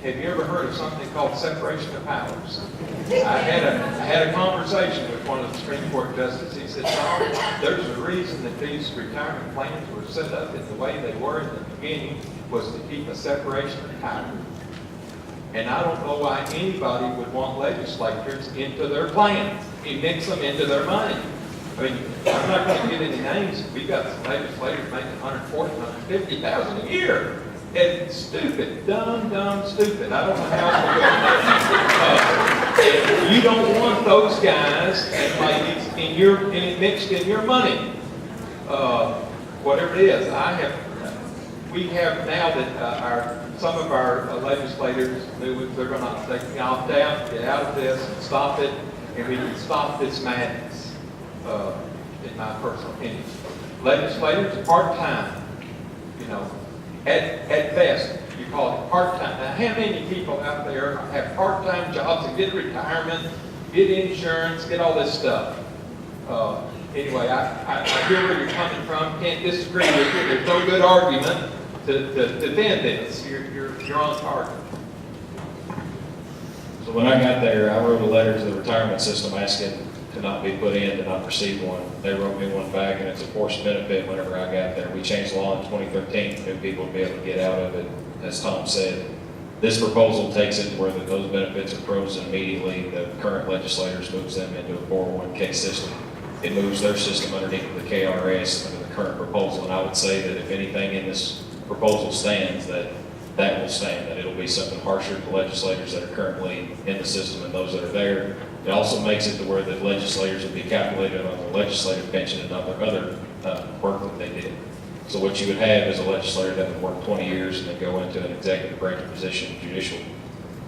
Speaker 4: Have you ever heard of something called separation of powers? I had a conversation with one of the Supreme Court justices. He said, Tom, there's a reason that these retirement plans were set up in the way they were in the beginning, was to keep a separation of powers. And I don't know why anybody would want legislators into their plans. He mix them into their money. I mean, I'm not going to get any names. We've got some legislators making $140,000, $150,000 a year. It's stupid, dumb, stupid. I don't know how to do it. You don't want those guys and ladies mixed in your money. Whatever it is, we have now that some of our legislators knew they can opt out, get out of this, and stop it, and we can stop this madness. In my personal opinion, legislators are part-time. You know, at best, you call it part-time. Now, how many people out there have part-time jobs and get retirement, get insurance, get all this stuff? Anyway, I hear where you're coming from. Can't disagree with you. There's no good argument to defend this. You're on target.
Speaker 3: So when I got there, I wrote a letter to the retirement system asking to not be put in, to not receive one. They wrote me one back, and it's a forced benefit whenever I got there. We changed the law in 2013 to people to be able to get out of it, as Tom said. This proposal takes it where those benefits are frozen immediately. The current legislators moves them into a 401k system. It moves their system underneath the KRS under the current proposal, and I would say that if anything in this proposal stands, that will stand, that it'll be something harsher to legislators that are currently in the system and those that are there. It also makes it to where the legislators will be calculated on their legislative pension and not their other work that they did. So what you would have is a legislator that would work 20 years and then go into an executive branch position, judicial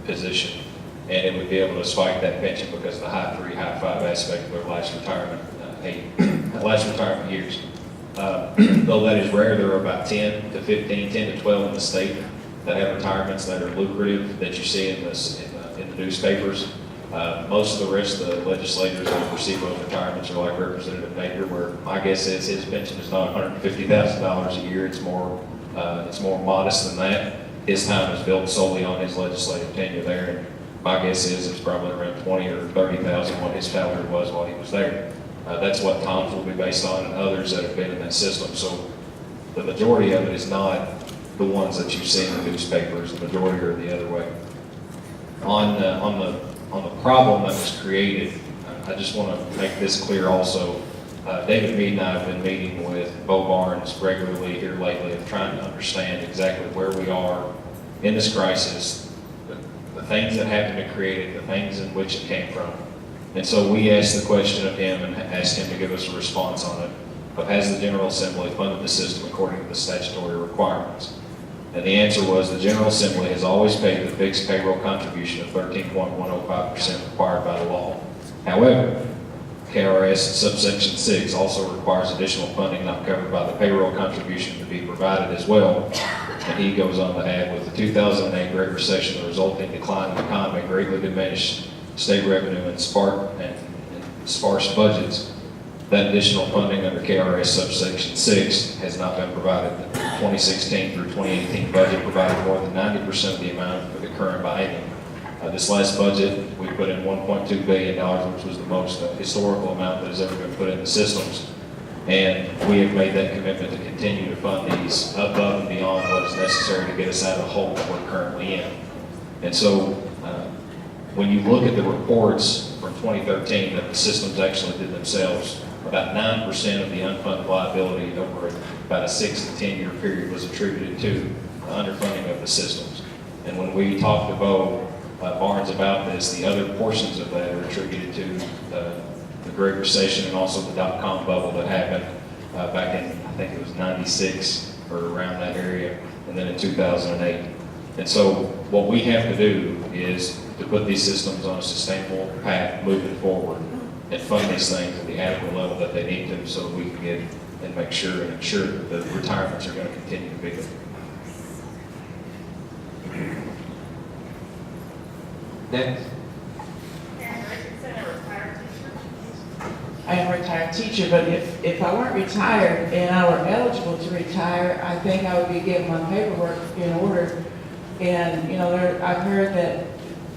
Speaker 3: position, and it would be able to spike that pension because of the high 3, high 5 aspect of their last retirement years. Though that is rare, there are about 10 to 15, 10 to 12 in the state that have retirements that are lucrative that you see in the newspapers. Most of the rest of the legislators that receive those retirements are like Representative Baker, where my guess is his pension is not $150,000 a year. It's more modest than that. His time is built solely on his legislative tenure there. And my guess is it's probably around $20,000 or $30,000 what his salary was while he was there. That's what Tom's will be based on, and others that have been in that system. So the majority of it is not the ones that you see in the newspapers. The majority are the other way. On the problem that was created, I just want to make this clear also. David Mead and I have been meeting with Bo Barnes regularly here lately and trying to understand exactly where we are in this crisis, the things that happened to create it, the things in which it came from. And so we asked the question of him and asked him to give us a response on it, of has the General Assembly funded the system according to the statutory requirements? And the answer was the General Assembly has always paid the fixed payroll contribution of 13.105% required by the law. However, KRS subsection 6 also requires additional funding not covered by the payroll contribution to be provided as well. And he goes on to add, with the 2008 Great Recession, the resulting decline in the economy greatly diminished state revenue and sparse budgets. That additional funding under KRS subsection 6 has not been provided. The 2016 through 2018 budget provided more than 90% of the amount for the current biennium. This last budget, we put in $1.2 billion, which was the most historical amount that has ever been put in the systems. And we have made that commitment to continue to fund these above and beyond what is necessary to get us out of the hole that we're currently in. And so, when you look at the reports from 2013 that the systems actually did themselves, about 9% of the unfunded liability over about a 6 to 10 year period was attributed to the underfunding of the systems. And when we talked to Bo Barnes about this, the other portions of that are attributed to the Great Recession and also the dot-com bubble that happened back in, I think it was 96 or around that area, and then in 2008. And so what we have to do is to put these systems on a sustainable path moving forward and fund these things at the adequate level that they need to, so we can get and make sure and ensure that the retirements are going to continue to be good.
Speaker 4: Next.
Speaker 8: I am a retired teacher, but if I weren't retired and I were eligible to retire, I think I would be getting my paperwork in order. And, you know, I've heard that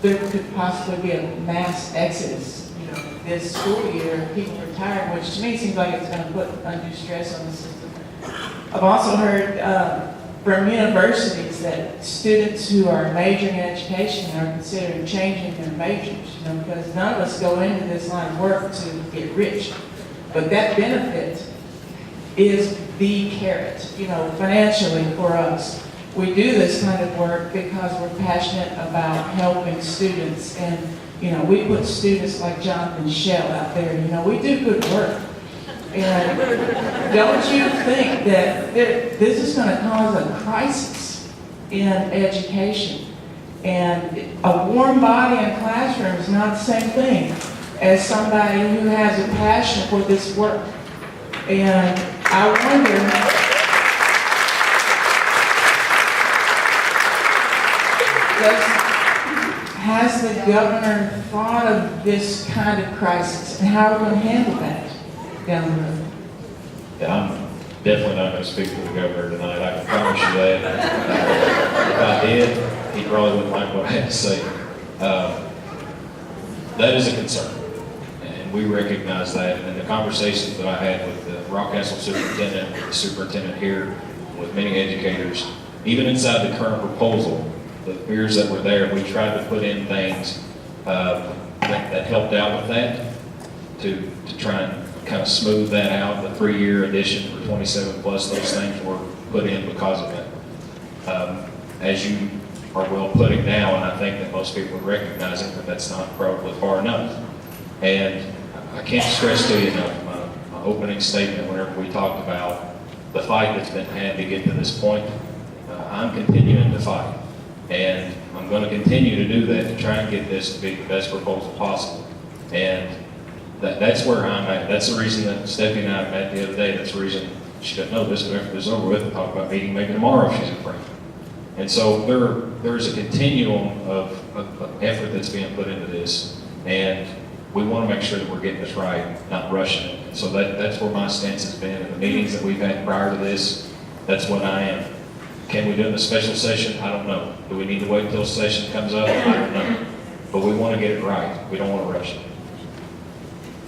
Speaker 8: there could possibly be a mass exodus, you know, this school year, people retiring, which to me seems like it's going to put undue stress on the system. I've also heard from universities that students who are majoring in education are considering changing their majors, you know, because none of us go into this line of work to get rich. But that benefit is the carrot, you know, financially for us. We do this kind of work because we're passionate about helping students, and, you know, we put students like Jonathan Shell out there, you know, we do good work. And don't you think that this is going to cause a crisis in education? And a warm body in a classroom is not the same thing as somebody who has a passion for this work. And I wonder, has the governor thought of this kind of crisis and how we're going to handle that down the road?
Speaker 3: Yeah, I'm definitely not going to speak for the governor tonight, I can promise you that. If I did, he probably wouldn't like what I had to say. That is a concern, and we recognize that. And the conversations that I had with the Rockcastle superintendent, the superintendent here, with many educators, even inside the current proposal, the fears that were there, we tried to put in things that helped out with that to try and kind of smooth that out. The 3-year addition for 27 plus, those things were put in because of that. As you are well putting now, and I think that most people would recognize it, but that's not probably far enough. And I can't stress to you enough, my opening statement, whenever we talked about the fight that's been had to get to this point, I'm continuing to fight. And I'm going to continue to do that to try and get this to be the best proposal possible. And that's where I'm at. That's the reason that Stephanie and I met the other day. That's the reason she doesn't know this, but after this is over with, we'll talk about meeting maybe tomorrow if she's afraid. And so there's a continuum of effort that's being put into this. And we want to make sure that we're getting this right, not rushing it. And so that's where my stance has been. In the meetings that we've had prior to this, that's what I am. Can we do it in a special session? I don't know. Do we need to wait until a session comes up? I don't know. But we want to get it right. We don't want to rush it.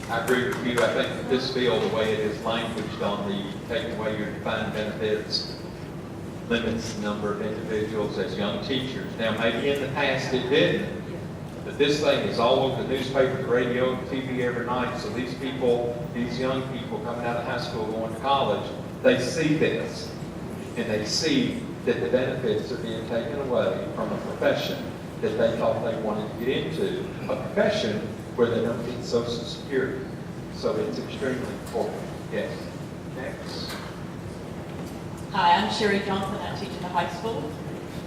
Speaker 4: I agree with you. I think that this bill, the way it is languaged on the taking away your defined benefits, limits the number of individuals as young teachers. Now, maybe in the past it didn't, but this thing is all over the newspaper, the radio, the TV every night. So these people, these young people coming out of high school, going to college, they see this, and they see that the benefits are being taken away from a profession that they thought they wanted to get into, a profession where they don't get Social Security. So it's extremely important. Yes. Next.
Speaker 9: Hi, I'm Sherry Johnson. I teach at the high school.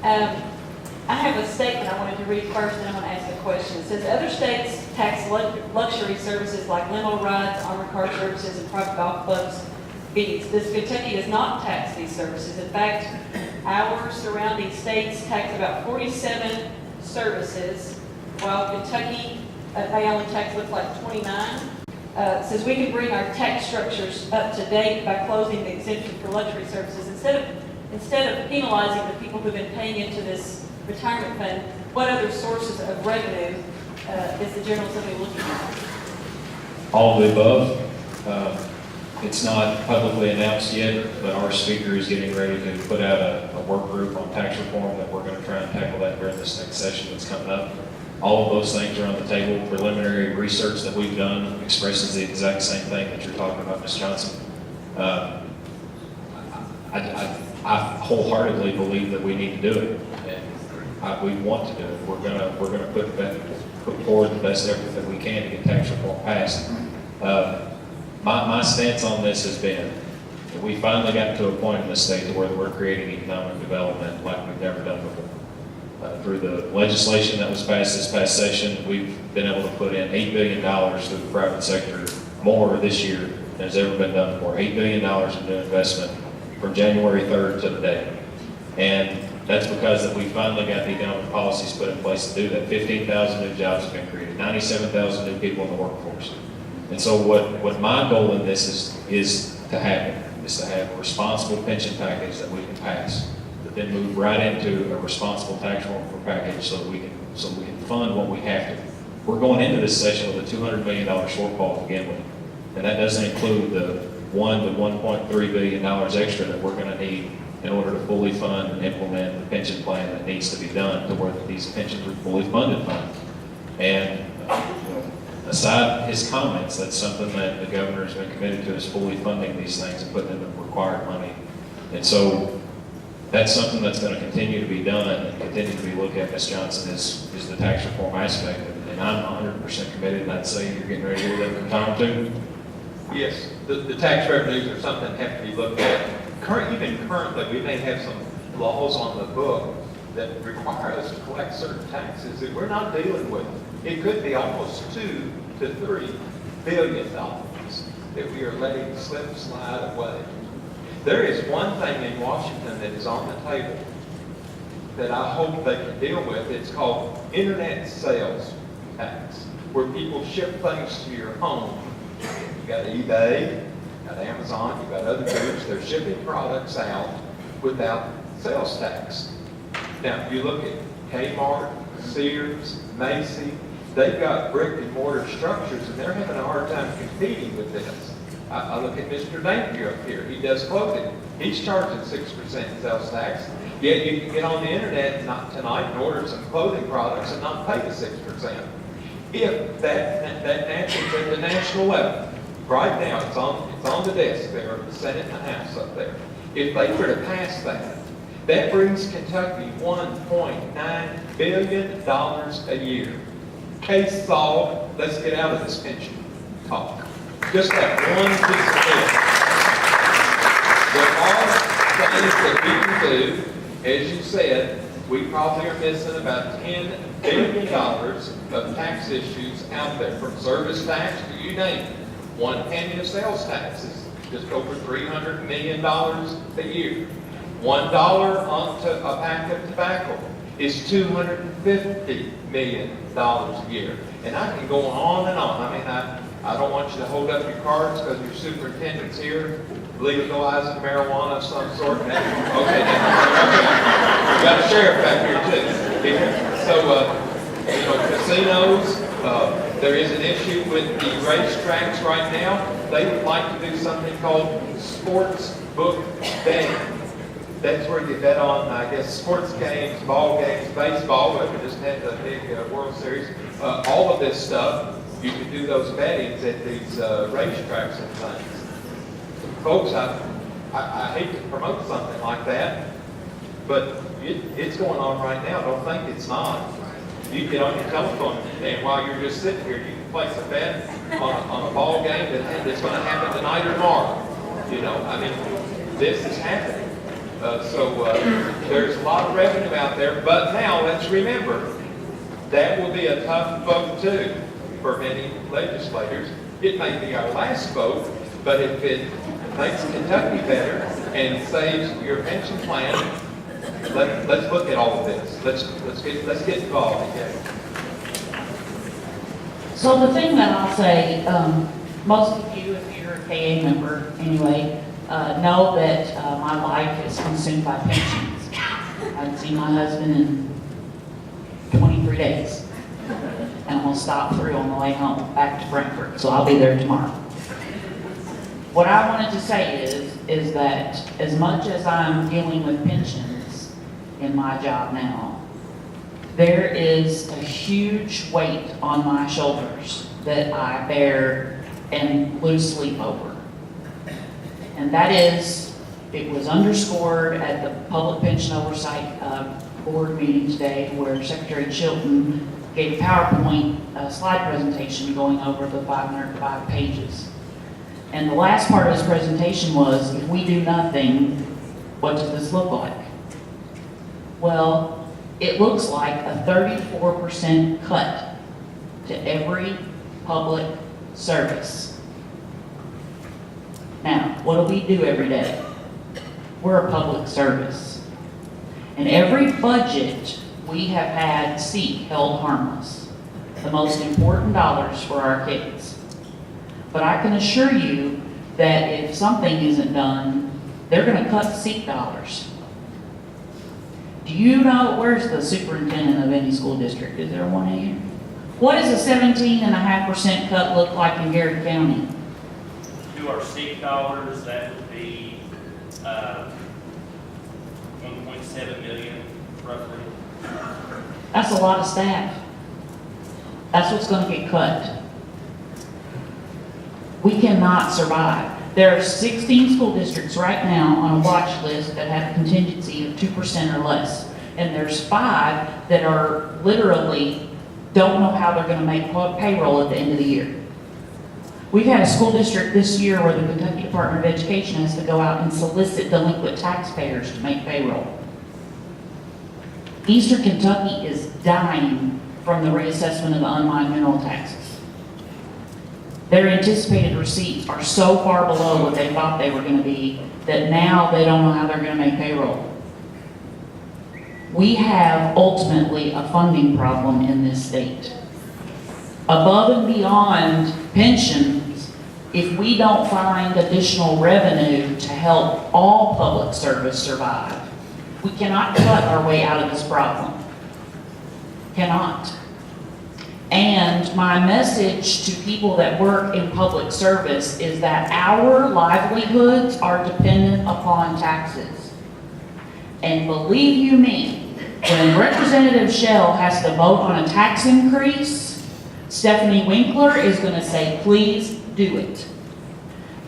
Speaker 9: I have a statement I wanted to read first, and I want to ask a question. It says, other states tax luxury services like limo rides, armored car services, and private golf clubs fees. This Kentucky does not tax these services. In fact, our surrounding states tax about 47 services, while Kentucky, they only tax looks like 29. Says we can bring our tax structures up to date by closing the exemption for luxury services. Instead of penalizing the people who've been paying into this retirement fund, what other sources of revenue is the General Assembly looking at?
Speaker 3: All of the above. It's not publicly announced yet, but our speaker is getting ready to put out a work group on tax reform that we're going to try and tackle that during this next session that's coming up. All of those things are on the table. Preliminary research that we've done expresses the exact same thing that you're talking about, Ms. Johnson. I wholeheartedly believe that we need to do it, and we want to do it. We're gonna put forward the best effort that we can to get tax reform passed. My stance on this has been that we finally got to a point in the state to where we're creating economic development like we've never done before. Through the legislation that was passed this past session, we've been able to put in $8 billion through the private sector, more this year than has ever been done before. $8 billion in new investment from January 3rd to today. And That's because that we finally got the economic policies put in place to do that. 15,000 new jobs have been created, 97,000 new people in the workforce. And so what my goal in this is to have a responsible pension package that we can pass, but then move right into a responsible tax reform package so we can fund what we have to. We're going into this session with a $200 million shortfall to begin with. And that doesn't include the $1 to $1.3 billion extra that we're going to need in order to fully fund and implement the pension plan that needs to be done to where these pensions are fully funded funds. And aside his comments, that's something that the governor has been committed to, is fully funding these things and putting in the required money. And so that's something that's going to continue to be done and continue to be looked at, Ms. Johnson, is the tax reform aspect. And I'm 100% committed, and I'd say you're getting ready to hear that from Tom too.
Speaker 4: Yes, the tax revenues are something that have to be looked at. Even currently, we may have some laws on the book that require us to collect certain taxes that we're not dealing with. It could be almost $2 to $3 billion that we are letting slip slide away. There is one thing in Washington that is on the table that I hope they can deal with. It's called internet sales tax, where people ship things to your home. You got eBay, you got Amazon, you got other groups. They're shipping products out without sales tax. Now, if you look at Kmart, Sears, Macy's, they've got brick and mortar structures, and they're having a hard time competing with this. I look at Mr. Napier up here. He does clothing. He's charging 6% sales tax. Yet you can get on the internet tonight and order some clothing products and not pay the 6%. If that happens at the national level, right now, it's on the desk there, the Senate and the House up there. If they were to pass that, that brings Kentucky $1.9 billion a year. Case solved. Let's get out of this pension talk. Just that one piece of it. There are things that we can do. As you said, we probably are missing about $10 billion of tax issues out there, from service tax to you name it. One penny of sales tax is just over $300 million a year. $1 onto a pack of tobacco is $250 million a year. And I can go on and on. I mean, I don't want you to hold up your cards because your superintendent's here, legalizing marijuana of some sort. Okay, we got a sheriff back here too. So, casinos, there is an issue with the racetracks right now. They would like to do something called sports book betting. That's where you bet on, I guess, sports games, ball games, baseball, but we just had the big World Series. All of this stuff, you can do those bettings at these racetracks and things. Folks, I hate to promote something like that, but it's going on right now. Don't think it's not. You get on your telephone, and while you're just sitting here, you can place a bet on a ball game that's going to happen tonight or tomorrow. This is happening. There's a lot of revenue out there, but now let's remember, that will be a tough vote too for many legislators. It may be our last vote, but if it makes Kentucky better and saves your pension plan, let's look at all of this. Let's get involved again.
Speaker 5: So the thing that I'll say, most of you, if you're a KA member anyway, know that my life is consumed by pensions. I haven't seen my husband in 23 days. And I'm going to stop through on the way home back to Frankfurt, so I'll be there tomorrow. What I wanted to say is that as much as I'm dealing with pensions in my job now, there is a huge weight on my shoulders that I bear and lose sleep over. And that is, it was underscored at the Public Pension Oversight Board meeting today, where Secretary Chilton gave a PowerPoint slide presentation going over the 505 pages. And the last part of his presentation was, if we do nothing, what does this look like? Well, it looks like a 34% cut to every public service. Now, what do we do every day? We're a public service. In every budget, we have had seat held harmless, the most important dollars for our kids. But I can assure you that if something isn't done, they're gonna cut seat dollars. Do you know, where's the superintendent of any school district? Is there one here? What does a 17.5% cut look like in Garrard County?
Speaker 2: To our seat dollars, that would be, 1.7 million roughly.
Speaker 5: That's a lot of staff. That's what's gonna get cut. We cannot survive. There are 16 school districts right now on a watch list that have a contingency of 2% or less. And there's 5 that are literally don't know how they're gonna make payroll at the end of the year. We've had a school district this year where the Kentucky Department of Education has to go out and solicit delinquent taxpayers to make payroll. Eastern Kentucky is dying from the reassessment of the unmined mineral taxes. Their anticipated receipts are so far below what they thought they were gonna be that now they don't know how they're gonna make payroll. We have ultimately a funding problem in this state. Above and beyond pensions, if we don't find additional revenue to help all public service survive, we cannot cut our way out of this problem. Cannot. And my message to people that work in public service is that our livelihoods are dependent upon taxes. And believe you me, when Representative Shell has to vote on a tax increase, Stephanie Winkler is going to say, please do it.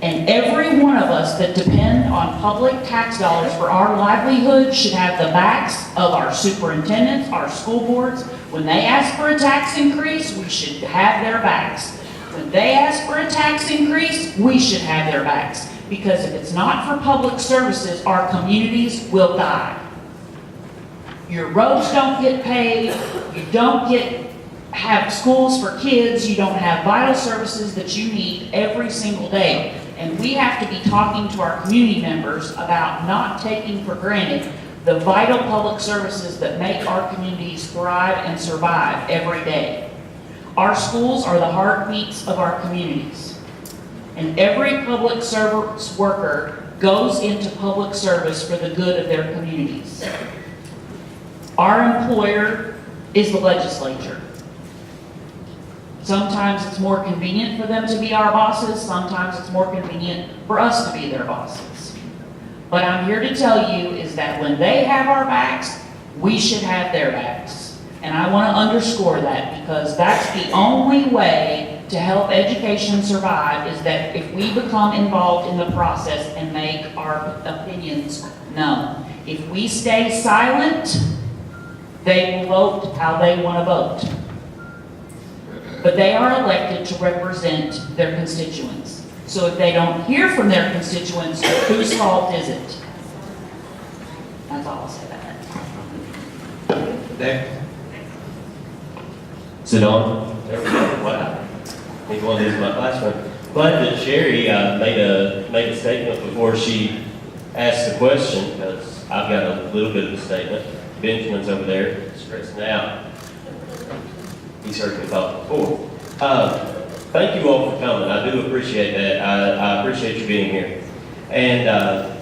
Speaker 5: And every one of us that depend on public tax dollars for our livelihood should have the backs of our superintendents, our school boards. When they ask for a tax increase, we should have their backs. When they ask for a tax increase, we should have their backs. Because if it's not for public services, our communities will die. Your roads don't get paved, you don't have schools for kids, you don't have vital services that you need every single day. And we have to be talking to our community members about not taking for granted the vital public services that make our communities thrive and survive every day. Our schools are the heartbeats of our communities. And every public service worker goes into public service for the good of their communities. Our employer is the legislature. Sometimes it's more convenient for them to be our bosses, sometimes it's more convenient for us to be their bosses. But I'm here to tell you is that when they have our backs, we should have their backs. And I want to underscore that because that's the only way to help education survive is that if we become involved in the process and make our opinions known. If we stay silent, they will vote how they want to vote. But they are elected to represent their constituents. So if they don't hear from their constituents, whose fault is it? That's all I'll say about that.
Speaker 4: Next.
Speaker 10: Sit on. Wow. He's one of these in my classroom. Glad that Sherry made a statement before she asked the question, because I've got a little bit of a statement. Benjamin's over there stressing out. He's heard me talk before. Thank you all for coming. I do appreciate that. I appreciate you being here. And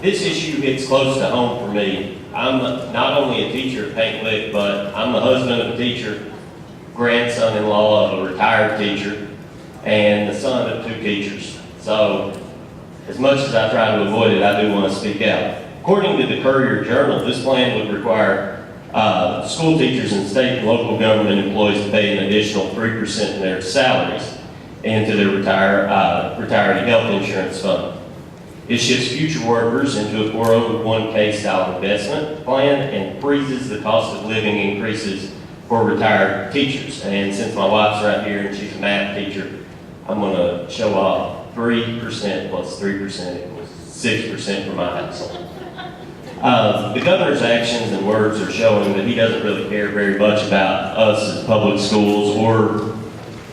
Speaker 10: this issue hits close to home for me. I'm not only a teacher at Paint Lick, but I'm the husband of a teacher, grandson-in-law of a retired teacher, and the son of 2 teachers. So, as much as I try to avoid it, I do want to speak out. According to the Courier-Journal, this plan would require school teachers and state and local government employees to pay an additional 3% in their salaries into their retiree health insurance fund. It shifts future workers into a 401k style investment plan and freezes the cost of living increases for retired teachers. And since my wife's right here and she's a math teacher, I'm going to show off 3% plus 3% equals 6% for my household. The governor's actions and words are showing that he doesn't really care very much about us as public schools,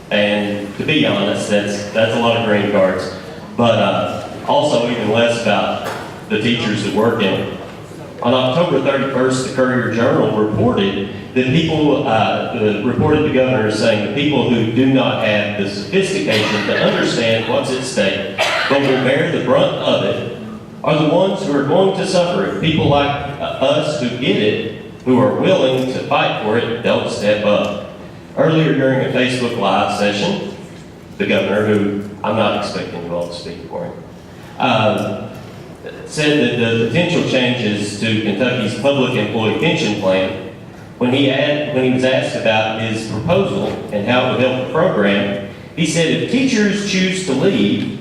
Speaker 10: and to be honest, that's a lot of green cards, but also even less about the teachers that work in them. On October 31st, the Courier-Journal reported that reported the governor as saying the people who do not have the sophistication to understand what's at stake, but will bear the brunt of it, are the ones who are going to suffer it. People like us who get it, who are willing to fight for it, don't step up. Earlier during a Facebook Live session, the governor, who I'm not expecting you all to speak for him, said that the potential changes to Kentucky's public employee pension plan, when he was asked about his proposal and how it would help the program, he said if teachers choose to leave,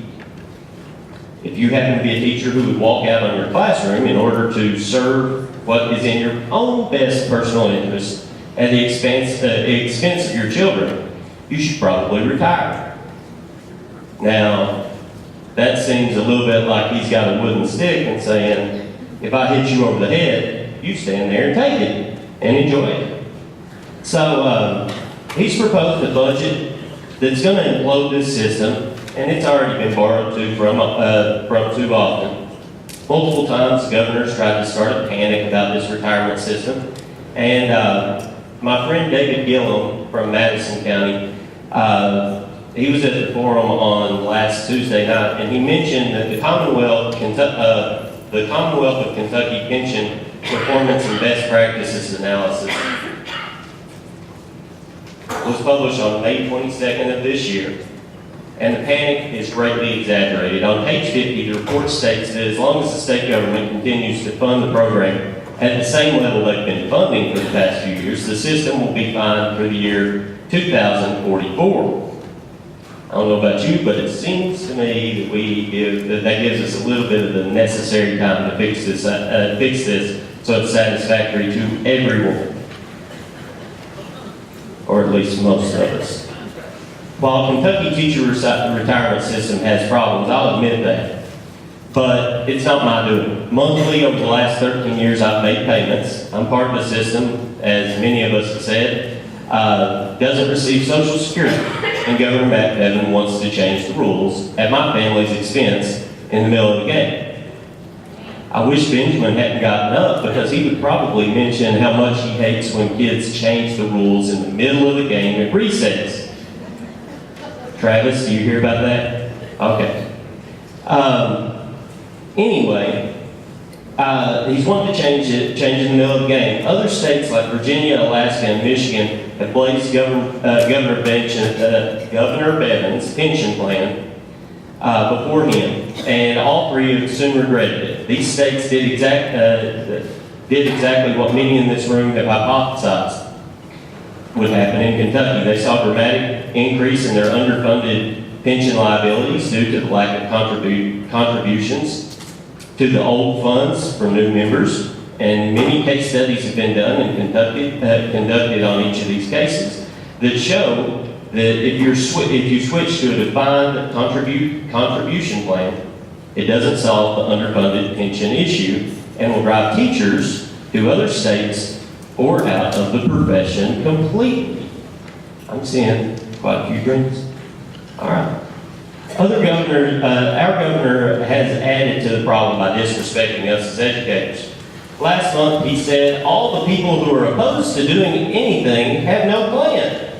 Speaker 10: if you happen to be a teacher who would walk out on your classroom in order to serve what is in your own best personal interest at the expense of your children, you should probably retire. Now, that seems a little bit like he's got a wooden stick and saying, if I hit you over the head, you stand there and take it and enjoy it. So he's proposed a budget that's going to implode this system, and it's already been borrowed from too often. Multiple times, the governor's tried to start a panic about this retirement system, and my friend David Gillum from Madison County, he was at the forum on last Tuesday night, and he mentioned that the Commonwealth of Kentucky Pension Performance and Best Practices Analysis was published on May 22nd of this year, and the panic is greatly exaggerated. On page 50, the report states that as long as the state government continues to fund the program at the same level they've been funding for the past few years, the system will be fine for the year 2044. I don't know about you, but it seems to me that that gives us a little bit of the necessary time to fix this so it's satisfactory to everyone, or at least most of us. While Kentucky teacher retirement system has problems, I'll admit that, but it's not my doing. Monthly, over the last 13 years, I've made payments. I'm part of the system, as many of us have said, doesn't receive Social Security, and Governor Matt Bevin wants to change the rules at my family's expense in the middle of the game. I wish Benjamin hadn't gotten up, because he would probably mention how much he hates when kids change the rules in the middle of the game at recess. Travis, do you hear about that? Okay. Anyway, he's wanting to change in the middle of the game. Other states like Virginia, Alaska, and Michigan have placed Governor Bevin's pension plan before him, and all three have soon regretted it. These states did exactly what many in this room have hypothesized would happen in Kentucky. They saw a dramatic increase in their underfunded pension liabilities due to the lack of contributions to the old funds from new members, and many case studies have been done and conducted on each of these cases that show that if you switch to a defined contribution plan, it doesn't solve the underfunded pension issue and will drive teachers to other states or out of the profession completely. I'm seeing quite a few drinks. All right. Our governor has added to the problem by disrespecting us as educators. Last month, he said, all the people who are opposed to doing anything have no plan.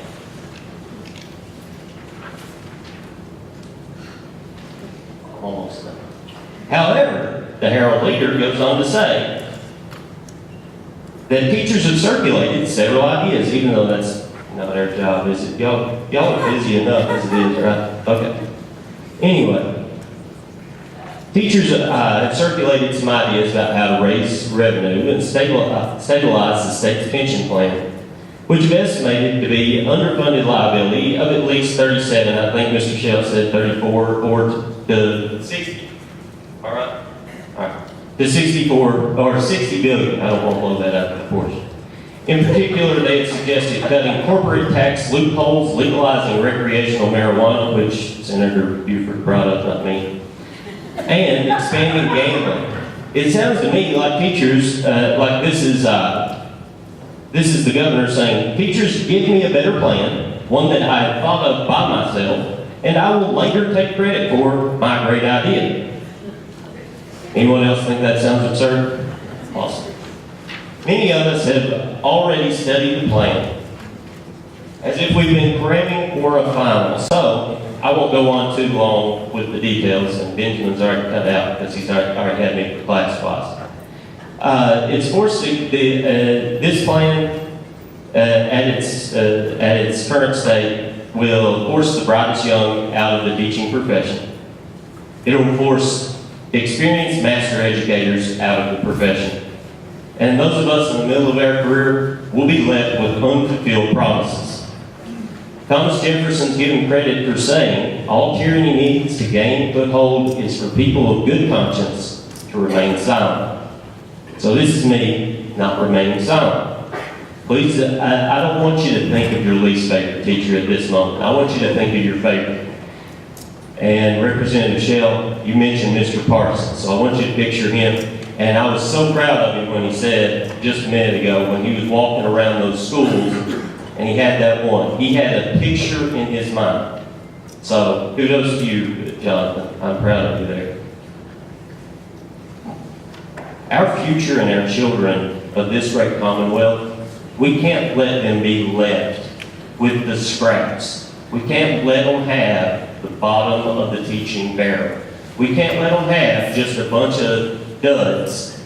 Speaker 10: Almost done. However, the Herald Leader goes on to say that teachers have circulated several ideas, even though that's not their job, is it? Y'all are busy enough as it is, right? Okay. Anyway, teachers have circulated some ideas about how to raise revenue and stabilize the state's pension plan, which is estimated to be underfunded liability of at least 37, I think Mr. Shell said 34, or to 60. All right? All right. To 64, or 60 billion. I don't want to blow that out of proportion. In particular, they had suggested cutting corporate tax loopholes, legalizing recreational marijuana, which Senator Buford brought up, not me, and expanding gambling. It sounds to me like teachers, like this is the governor saying, teachers, give me a better plan, one that I have thought of by myself, and I will later take credit for my great idea. Anyone else think that sounds absurd? Awesome. Many of us have already studied the plan, as if we've been cramming for a final. So, I won't go on too long with the details, and Benjamin's already cut out because he's already had me for class-wise. It's forced this plan at its current state will force the brightest young out of the teaching profession. It will force experienced master educators out of the profession. And those of us in the middle of our career will be left with unfulfilled promises. Thomas Jefferson's given credit for saying, all tyranny needs to gain foothold is for people of good conscience to remain silent. So this is me not remaining silent. Please, I don't want you to think of your least favorite teacher at this moment. I want you to think of your favorite. And Representative Shell, you mentioned Mr. Parsons, so I want you to picture him. And I was so proud of him when he said, just a minute ago, when he was walking around those schools, and he had that one. He had a picture in his mind. So, kudos to you, Jonathan. I'm proud of you there. Our future and our children of this great Commonwealth, we can't let them be left with the scraps. We can't let them have the bottom of the teaching barrel. We can't let them have just a bunch of duds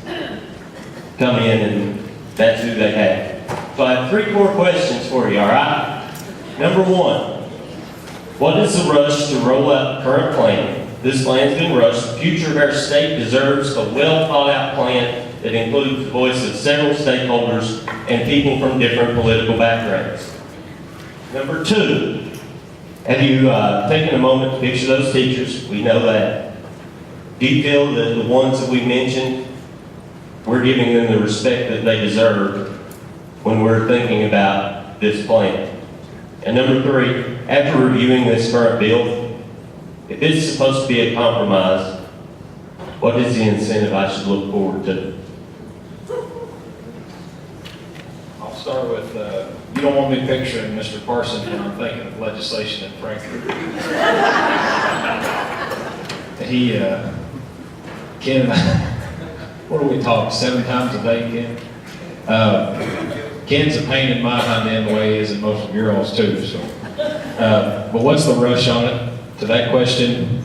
Speaker 10: come in and that's who they have. So I have 3 core questions for you, all right? Number 1, what is the rush to roll out the current plan? This plan's been rushed. The future of our state deserves a well-thought-out plan that includes the voice of several stakeholders and people from different political backgrounds. Number 2, have you taken a moment to picture those teachers? We know that. Do you feel that the ones that we mentioned, we're giving them the respect that they deserve when we're thinking about this plan? And number 3, after reviewing this current bill, if it's supposed to be a compromise, what is the incentive I should look forward to?
Speaker 3: I'll start with, you don't want me picturing Mr. Parsons when I'm thinking of legislation in Frankfurt. He, Ken and I, what do we talk, 7 times a day, Ken? Ken's a pain in my hind end the way he is in most of your all's too, so. But what's the rush on it? To that question,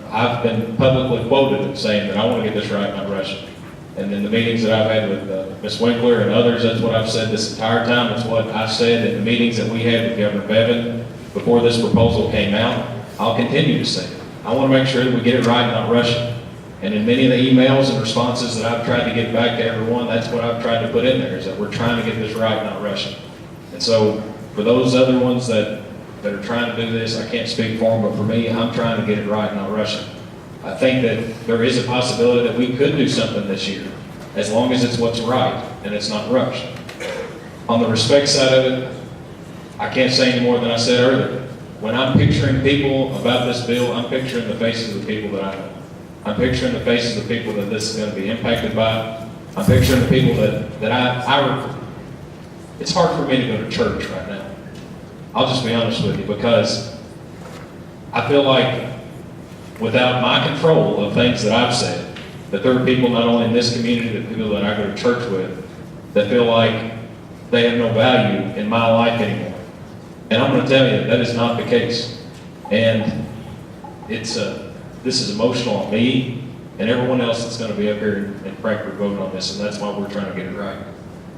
Speaker 3: I've been publicly quoted saying that I want to get this right, not rushing. And in the meetings that I've had with Ms. Winkler and others, that's what I've said this entire time. It's what I've said in the meetings that we had with Governor Bevin before this proposal came out. I'll continue to say it. I want to make sure that we get it right, not rushing. And in many of the emails and responses that I've tried to get back to everyone, that's what I've tried to put in there, is that we're trying to get this right, not rushing. And so for those other ones that are trying to do this, I can't speak for them, but for me, I'm trying to get it right, not rushing. I think that there is a possibility that we could do something this year, as long as it's what's right and it's not rushed. On the respect side of it, I can't say any more than I said earlier. When I'm picturing people about this bill, I'm picturing the faces of the people that I know. I'm picturing the faces of people that this is going to be impacted by. I'm picturing the people that I it's hard for me to go to church right now. I'll just be honest with you, because I feel like without my control of things that I've said, that there are people not only in this community, but people that I go to church with, that feel like they have no value in my life anymore. And I'm going to tell you, that is not the case. And it's this is emotional on me and everyone else that's going to be up here in Frankfurt voting on this, and that's why we're trying to get it right.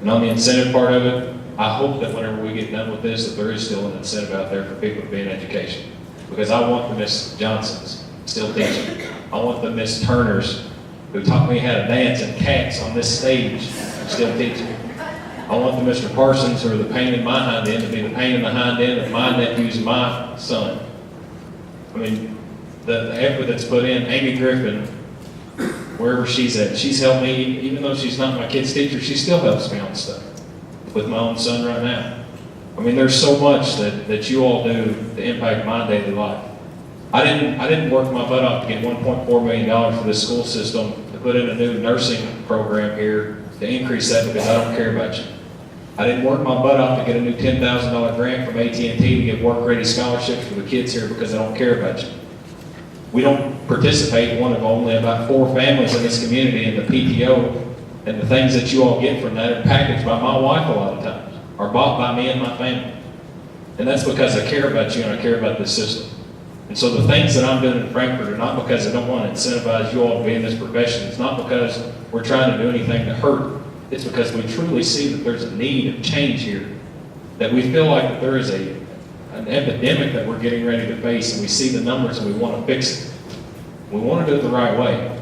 Speaker 3: And on the incentive part of it, I hope that whenever we get done with this, that there is still an incentive out there for people to be in education. Because I want the Miss Johnsons still teaching. I want the Miss Turners who taught me how to dance and cats on this stage still teaching. I want the Mr. Parsons who are the pain in my hind end to be the pain in the hind end of my nephews and my son. I mean, the effort that's put in, Amy Griffin, wherever she's at, she's helped me, even though she's not my kid's teacher, she still helps me on stuff with my own son right now. I mean, there's so much that you all do to impact my daily life. I didn't work my butt off to get $1.4 million for this school system to put in a new nursing program here to increase that because I don't care about you. I didn't work my butt off to get a new $10,000 grant from AT&T to give work-ready scholarships for the kids here because I don't care about you. We don't participate, one of only about 4 families in this community in the PTO And the things that you all get from that are packaged by my wife a lot of times, are bought by me and my family. And that's because I care about you and I care about this system. And so the things that I'm doing in Frankfurt are not because I don't want to incentivize you all to be in this profession. It's not because we're trying to do anything to hurt. It's because we truly see that there's a need of change here. That we feel like that there is an epidemic that we're getting ready to face, and we see the numbers and we want to fix it. We want to do it the right way.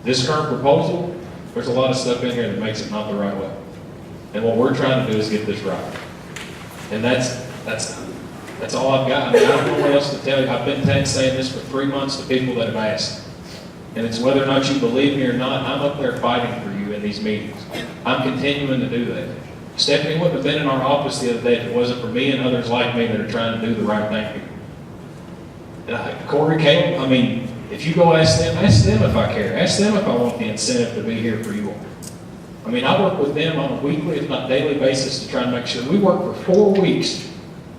Speaker 3: This current proposal, there's a lot of stuff in here that makes it not the right way. And what we're trying to do is get this right. And that's all I've got. I mean, I don't know what else to tell you. I've been saying this for 3 months to people that have asked. And it's whether or not you believe me or not, I'm up there fighting for you in these meetings. I'm continuing to do that. Stephanie wouldn't have been in our office the other day if it wasn't for me and others like me that are trying to do the right thing here. Corey, Caleb, I mean, if you go ask them if I care. Ask them if I want the incentive to be here for you all. I mean, I work with them on a weekly, if not daily basis to try and make sure. We work for 4 weeks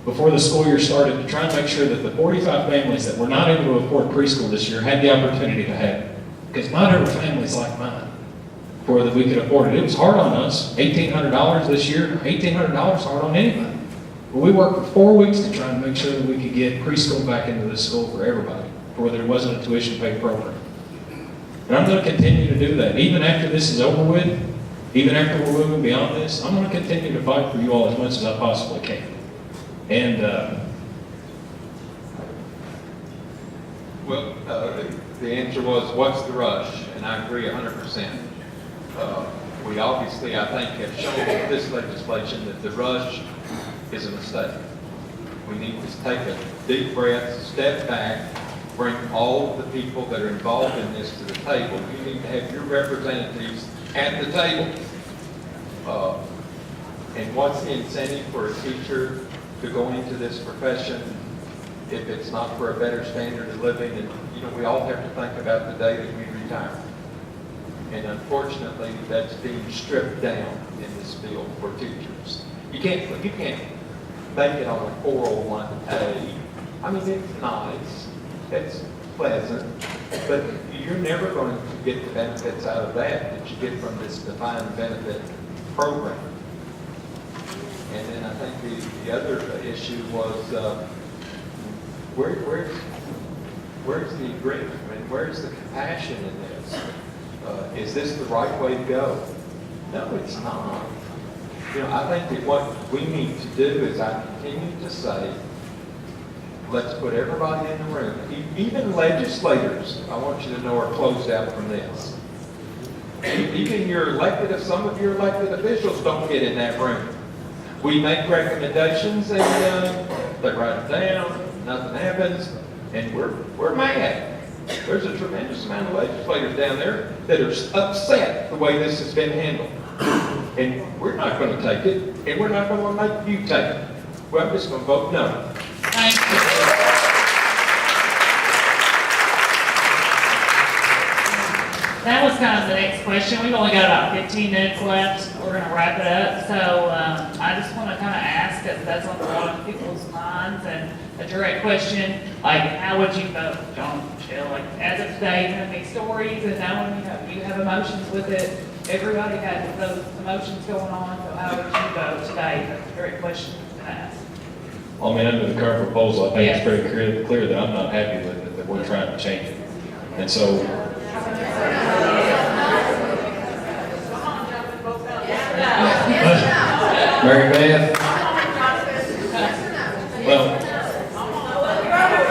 Speaker 3: before the school year started to try and make sure that the 45 families that were not able to afford preschool this year had the opportunity to have it. Because not every family is like mine, for that we could afford it. It was hard on us. $1,800 this year, $1,800 hard on anybody. But we worked for 4 weeks to try and make sure that we could get preschool back into this school for everybody, for there wasn't a tuition paid program. And I'm going to continue to do that. Even after this is over with, even after we're moving beyond this, I'm going to continue to fight for you all as much as I possibly can. And
Speaker 4: Well, the answer was, what's the rush? And I agree 100%. We obviously, I think, have shown with this legislation that the rush is a mistake. We need to take a deep breath, step back, bring all of the people that are involved in this to the table. You need to have your representatives at the table. And what's the incentive for a teacher to go into this profession if it's not for a better standard of living? And, you know, we all have to think about the day that we retire. And unfortunately, that's being stripped down in this bill for teachers. You can't make it on a 401k. I mean, it's nice, it's pleasant, but you're never going to get the benefits out of that you get from this defined benefit program. And then I think the other issue was, where's the agreement? I mean, where's the compassion in this? Is this the right way to go? No, it's not. You know, I think that what we need to do is I continue to say, let's put everybody in the room. Even legislators, I want you to know, are closed out from this. Even some of your elected officials don't get in that room. We make recommendations and they write them down, nothing happens, and we're mad. There's a tremendous amount of legislators down there that are upset the way this has been handled. And we're not going to take it, and we're not going to make you take it. Well, I'm just going to vote no.
Speaker 1: Thank you. That was kind of the next question. We've only got about 15 minutes left. We're going to wrap it up. So I just want to kind of ask, because that's on a lot of people's minds, and a direct question, like, how would you vote, John, Michelle? Like, as of today, you have these stories, and now you have emotions with it. Everybody has those emotions going on, so how would you vote today? That's a direct question to ask.
Speaker 3: I mean, under the current proposal, I think it's pretty clear that I'm not happy with it, that we're trying to change it. And so, Mary Beth? Well,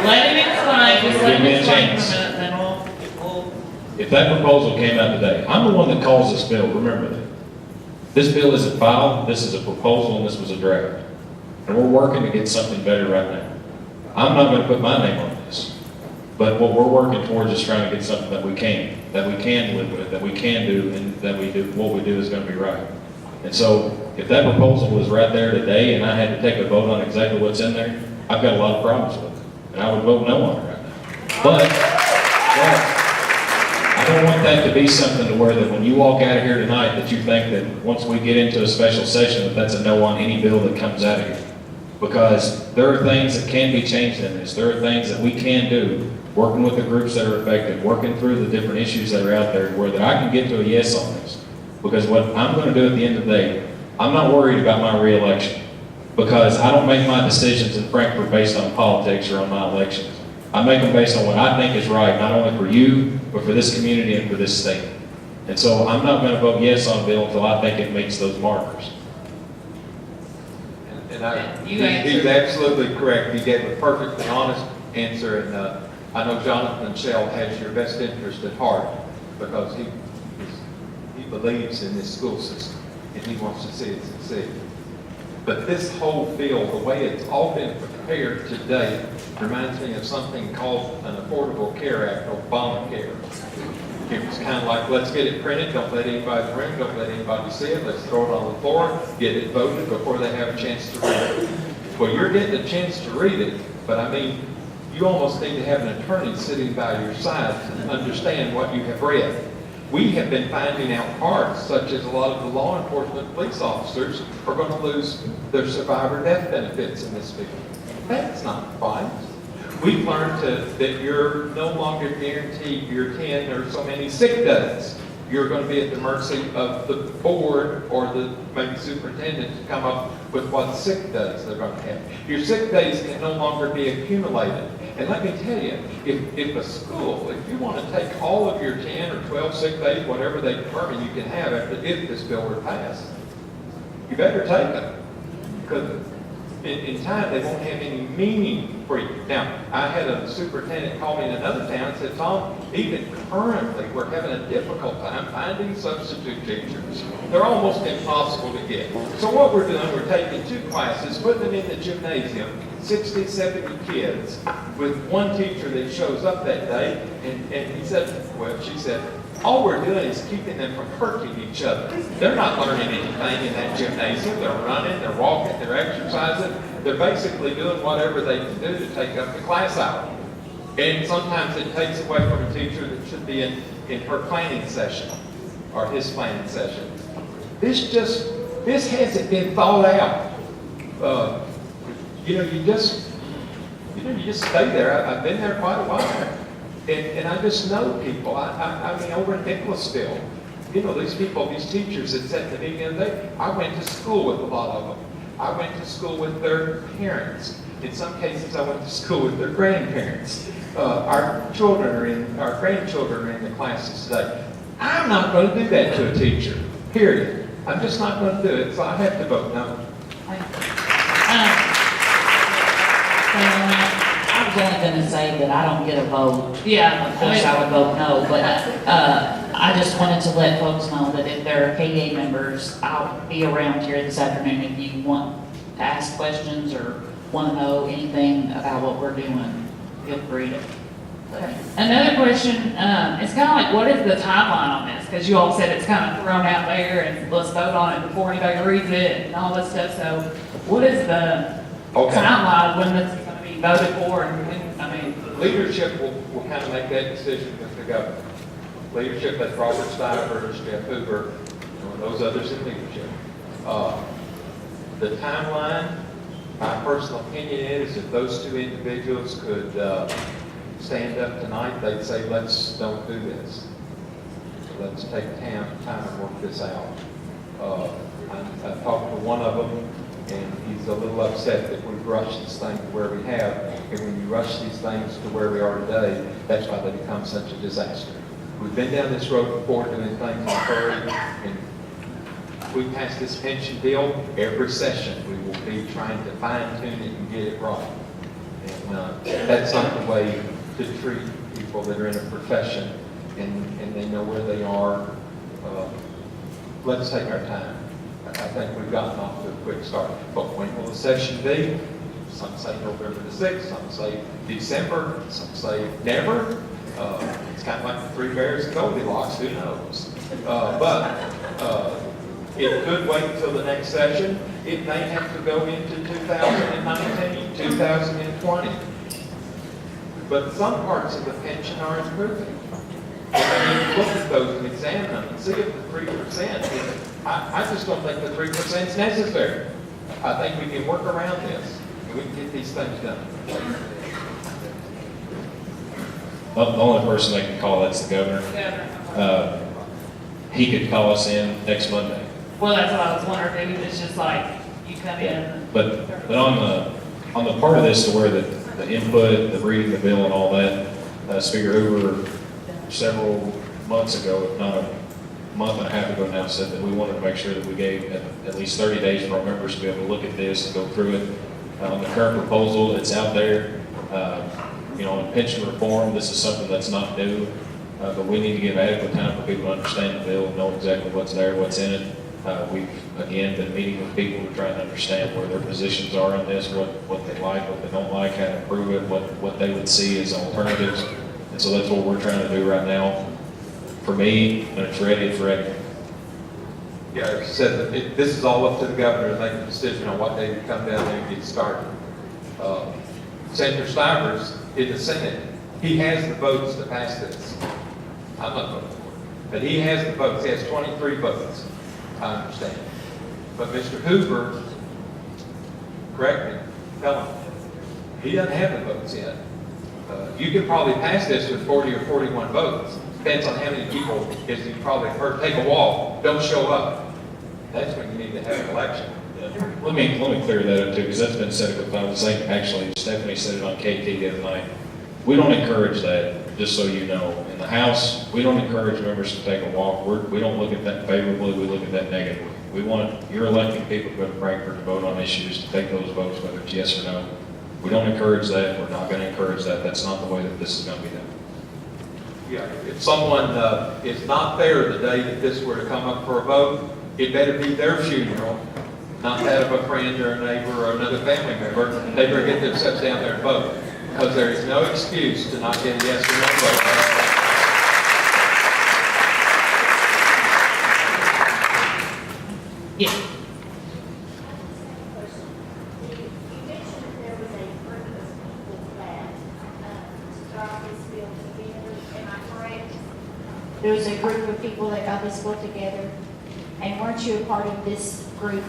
Speaker 1: Let him explain, just let
Speaker 3: Give me
Speaker 1: him
Speaker 3: a
Speaker 1: explain
Speaker 3: chance.
Speaker 1: for a minute, then we'll.
Speaker 3: if that proposal came out today, I'm the one that calls this bill, remember that. This bill isn't filed, this is a proposal, and this was a draft. And we're working to get something better right now. I'm not gonna put my name on this. But what we're working towards is trying to get something that we can live with, that we can do, and that what we do is gonna be right. And so, if that proposal was right there today, and I had to take a vote on exactly what's in there, I've got a lot of problems with it. And I would vote no on it right now. But I don't want that to be something to where that when you walk out of here tonight, that you think that once we get into a special session, that that's a no on any bill that comes out of here. Because there are things that can be changed in this. There are things that we can do, working with the groups that are affected, working through the different issues that are out there, where that I can get to a yes on this. Because what I'm gonna do at the end of the day, I'm not worried about my reelection, because I don't make my decisions in Frankfurt based on politics or on my elections. I make them based on what I think is right, not only for you, but for this community and for this state. And so I'm not gonna vote yes on a bill until I think it meets those markers.
Speaker 4: And
Speaker 1: You
Speaker 4: he's
Speaker 1: answered.
Speaker 4: absolutely correct. He gave a perfectly honest answer, and I know Jonathan Shell has your best interest at heart, because he believes in this school system, and he wants to see it succeed. But this whole field, the way it's all been prepared today, reminds me of something called an Affordable Care Act, Obamacare. It was kind of like, let's get it printed, don't let anybody in the room, don't let anybody see it, let's throw it on the floor, get it voted before they have a chance to read it. Well, you're getting a chance to read it, but I mean, you almost need to have an attorney sitting by your side to understand what you have read. We have been finding out parts, such as a lot of the law enforcement police officers are going to lose their survivor death benefits in this bill. That's not right. We've learned that you're no longer guaranteed your 10 or so many sick days. You're going to be at the mercy of the board or the maybe superintendent to come up with what sick days they're going to have. Your sick days can no longer be accumulated. And let me tell you, if a school, if you want to take all of your 10 or 12 sick days, whatever they determine you can have if this bill were passed, you better take them. Because in time, they won't have any meaning for you. Now, I had a superintendent call me in another town and said, Tom, even currently, we're having a difficult time finding substitute teachers. They're almost impossible to get. So what we're doing, we're taking 2 classes, putting them in the gymnasium, 60, 70 kids, with one teacher that shows up that day, and he said, well, she said, all we're doing is keeping them from hurting each other. They're not learning anything in that gymnasium. They're running, they're walking, they're exercising. They're basically doing whatever they can do to take up the class hour. And sometimes it takes away from a teacher that should be in her planning session or his planning session. This hasn't been thought out. You just stay there. I've been there quite a while. And I just know people. I mean, over in Nicholasville, these people, these teachers that sat in the meeting the other day, I went to school with a lot of them. I went to school with their parents. In some cases, I went to school with their grandparents. Our grandchildren are in the classes today. I'm not going to do that to a teacher, period. I'm just not going to do it, so I have to vote no.
Speaker 5: I was only gonna say that I don't get a vote.
Speaker 1: Yeah.
Speaker 5: Of course, I would vote no, but, I just wanted to let folks know that if there are KEA members, I'll be around here this afternoon if you want to ask questions or want to know anything about what we're doing, feel free to.
Speaker 1: Another question, it's kind of like, what is the timeline on this? Because you all said it's kind of thrown out there and let's vote on it before anybody reads it and all this stuff. So what is the timeline when this is going to be voted for? And
Speaker 4: Leadership will kind of make that decision with the governor. Leadership, that's Robert Stivers, Jeff Hoover, and those others in leadership. The timeline, my personal opinion is if those 2 individuals could stand up tonight, they'd say, don't do this. Let's take time and work this out. I talked to one of them, and he's a little upset that we've rushed this thing to where we have. And when you rush these things to where we are today, that's why they become such a disaster. We've been down this road before doing things in a hurry, and we pass this pension bill every session. We will be trying to fine tune it and get it right. And that's not the way to treat people that are in a profession and they know where they are. Let's take our time. I think we've gotten off to a quick start. But when will the session be? Some say November the 6th, some say December, some say never. It's kind of like the 3 bears and Goldilocks, who knows? But it could wait until the next session. It may have to go into 2019, 2020. But some parts of the pension are improving. And we need to look at those and examine them and see if the 3% I just don't think the 3% is necessary. I think we can work around this and we can get these things done.
Speaker 3: The only person they can call that's the governor. he could call us in next Monday.
Speaker 1: Well, that's what I was wondering, maybe it's just like, you come in.
Speaker 3: But on the part of this to where the input, the reading the bill and all that, Speaker Hoover several months ago, if not a month and a half ago now, said that we wanted to make sure that we gave at least 30 days for our members to be able to look at this and go through it. On the current proposal, it's out there. On pension reform, this is something that's not new, but we need to give adequate time for people to understand the bill and know exactly what's there, what's in it. We've, again, been meeting with people to try and understand where their positions are on this, what they like, what they don't like, how to improve it, what they would see as alternatives. And so that's what we're trying to do right now. For me, when it's ready, it's ready.
Speaker 4: Yeah, it said that this is all up to the governor to make a decision on what day to come down there and get started. Senator Stivers in the Senate, he has the votes to pass this. I'm not voting for it, but he has the votes. He has 23 votes, I understand. But Mr. Hoover, correct me, tell him, he doesn't have the votes yet. You could probably pass this with 40 or 41 votes. Depends on how many people, as you probably heard, take a walk, don't show up. That's when you need to have an election.
Speaker 3: Let me clear that up too, because that's been said a couple times. Actually, Stephanie said it on KT the other night. We don't encourage that, just so you know. In the House, we don't encourage members to take a walk. We don't look at that favorably, we look at that negatively. We want your elected people to go to Frankfurt to vote on issues, to take those votes, whether it's yes or no. We don't encourage that, we're not gonna encourage that. That's not the way that this is gonna be done.
Speaker 4: Yeah, if someone is not there the day that this were to come up for a vote, it better be their funeral, not that of a friend or a neighbor or another family member. They better get themselves down there and vote, because there is no excuse to not get a yes or no vote.
Speaker 1: Yeah.
Speaker 11: There was a group of people that got this book together, and weren't you a part of this group,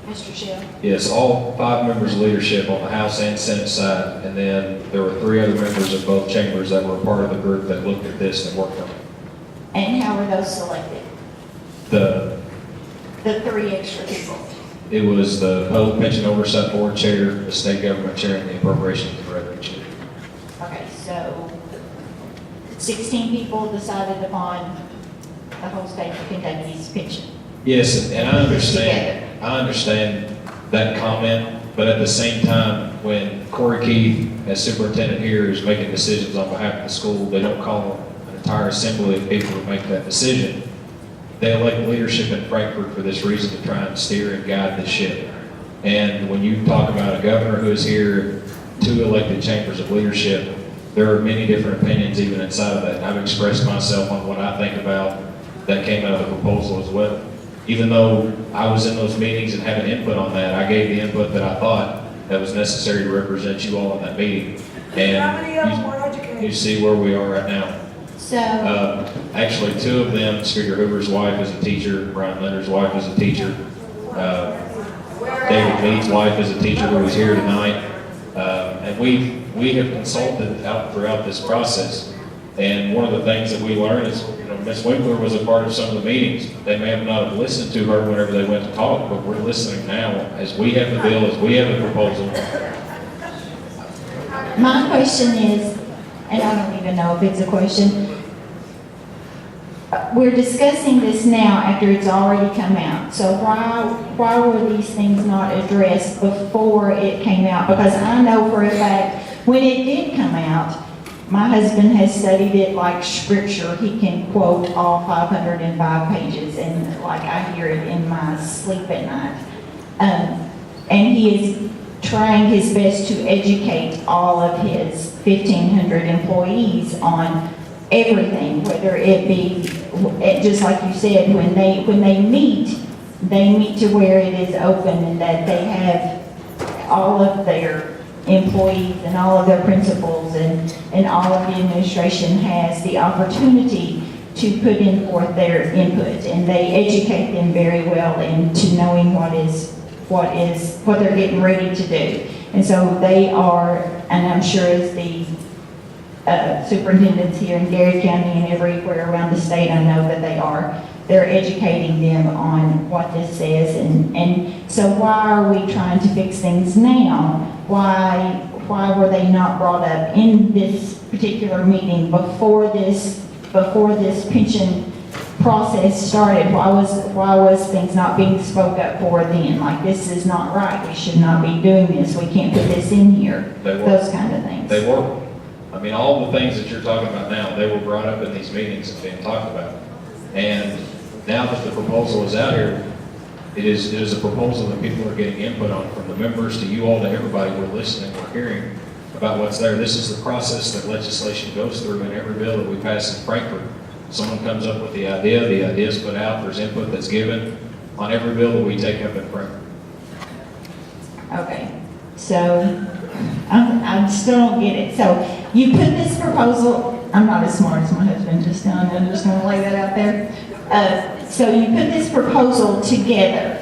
Speaker 11: Mr. Shell?
Speaker 3: Yes, all 5 members of leadership on the House and Senate side, and then there were 3 other members of both chambers that were a part of the group that looked at this and worked on it.
Speaker 11: And how were those selected?
Speaker 3: The
Speaker 11: 3 extra people?
Speaker 3: It was the Public Pension Oversight Board Chair, the State Government Chair, and the Appropriations and Revenue Chair.
Speaker 11: Okay, so 16 people decided upon the whole state of Kentucky's pension.
Speaker 3: Yes, and I understand that comment, but at the same time, when Corey Keith, as superintendent here, is making decisions on behalf of the school, they don't call an entire assembly of people to make that decision. They elect leadership in Frankfurt for this reason, to try and steer and guide the ship. And when you talk about a governor who is here, 2 elected chambers of leadership, there are many different opinions even inside of that. And I've expressed myself on what I think about that came out of the proposal as well. Even though I was in those meetings and had an input on that, I gave the input that I thought that was necessary to represent you all in that meeting. And you see where we are right now.
Speaker 11: So,
Speaker 3: Actually, 2 of them, Speaker Hoover's wife is a teacher, Brian Linder's wife is a teacher, David Mead's wife is a teacher who was here tonight. And we have consulted out throughout this process. And one of the things that we learned is, Ms. Winkler was a part of some of the meetings. They may have not have listened to her whenever they went to talk, but we're listening now as we have the bill, as we have the proposal.
Speaker 11: my question is, and I don't even know if it's a question, we're discussing this now after it's already come out. So why were these things not addressed before it came out? Because I know for a fact, when it did come out, my husband has studied it like scripture. He can quote all 505 pages, and like I hear it in my sleep at night. And he is trying his best to educate all of his 1,500 employees on everything, whether it be, just like you said, when they meet to where it is open and that they have all of their employees and all of their principals and all of the administration has the opportunity to put in forth their input, and they educate them very well into knowing what they're getting ready to do. And so they are, and I'm sure as the superintendents here in Garrard County and everywhere around the state, I know that they are they're educating them on what this says, and so why are we trying to fix things now? Why were they not brought up in this particular meeting before this pension process started? Why was things not being spoke up for then? Like, this is not right, we should not be doing this, we can't put this in here,
Speaker 3: They were.
Speaker 11: those kind of things.
Speaker 3: They were. I mean, all the things that you're talking about now, they were brought up in these meetings and being talked about. And now that the proposal is out here, it is a proposal that people are getting input on, from the members to you all to everybody. We're listening, we're hearing about what's there. This is the process that legislation goes through in every bill that we pass in Frankfurt. Someone comes up with the idea is put out, there's input that's given on every bill that we take up in Frankfurt.
Speaker 11: Okay, so I still don't get it. So you put this proposal, I'm not as smart as my husband just now, I'm just gonna lay that out there. So you put this proposal together,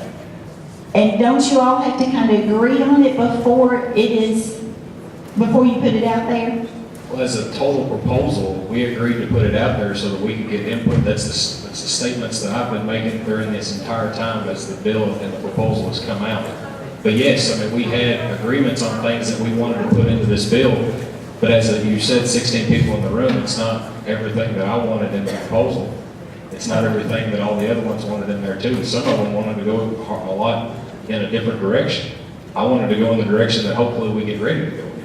Speaker 11: and don't you all have to kind of agree on it before you put it out there?
Speaker 3: Well, as a total proposal, we agreed to put it out there so that we could get input. That's the statements that I've been making during this entire time as the bill and the proposal has come out. But yes, I mean, we had agreements on things that we wanted to put into this bill, but as you said, 16 people in the room, it's not everything that I wanted in the proposal. It's not everything that all the other ones wanted in there too. Some of them wanted to go a lot in a different direction. I wanted to go in the direction that hopefully we get ready to go in.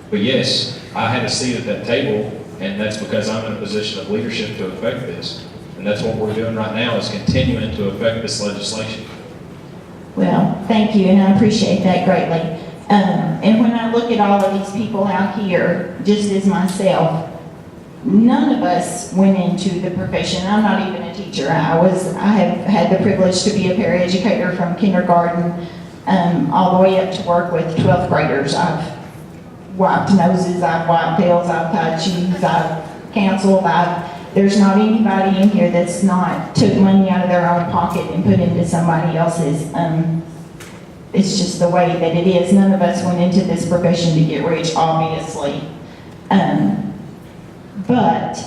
Speaker 3: But yes, I had a seat at that table, and that's because I'm in a position of leadership to affect this. And that's what we're doing right now, is continuing to affect this legislation.
Speaker 11: Well, thank you, and I appreciate that greatly. And when I look at all of these people out here, just as myself, none of us went into the profession. I'm not even a teacher. I have had the privilege to be a paraeducator from kindergarten all the way up to work with 12th graders. I've wiped noses, I've wiped tails, I've tied shoes, I've counseled, there's not anybody in here that's not took money out of their own pocket and put into somebody else's. It's just the way that it is. None of us went into this profession to get rich, obviously. But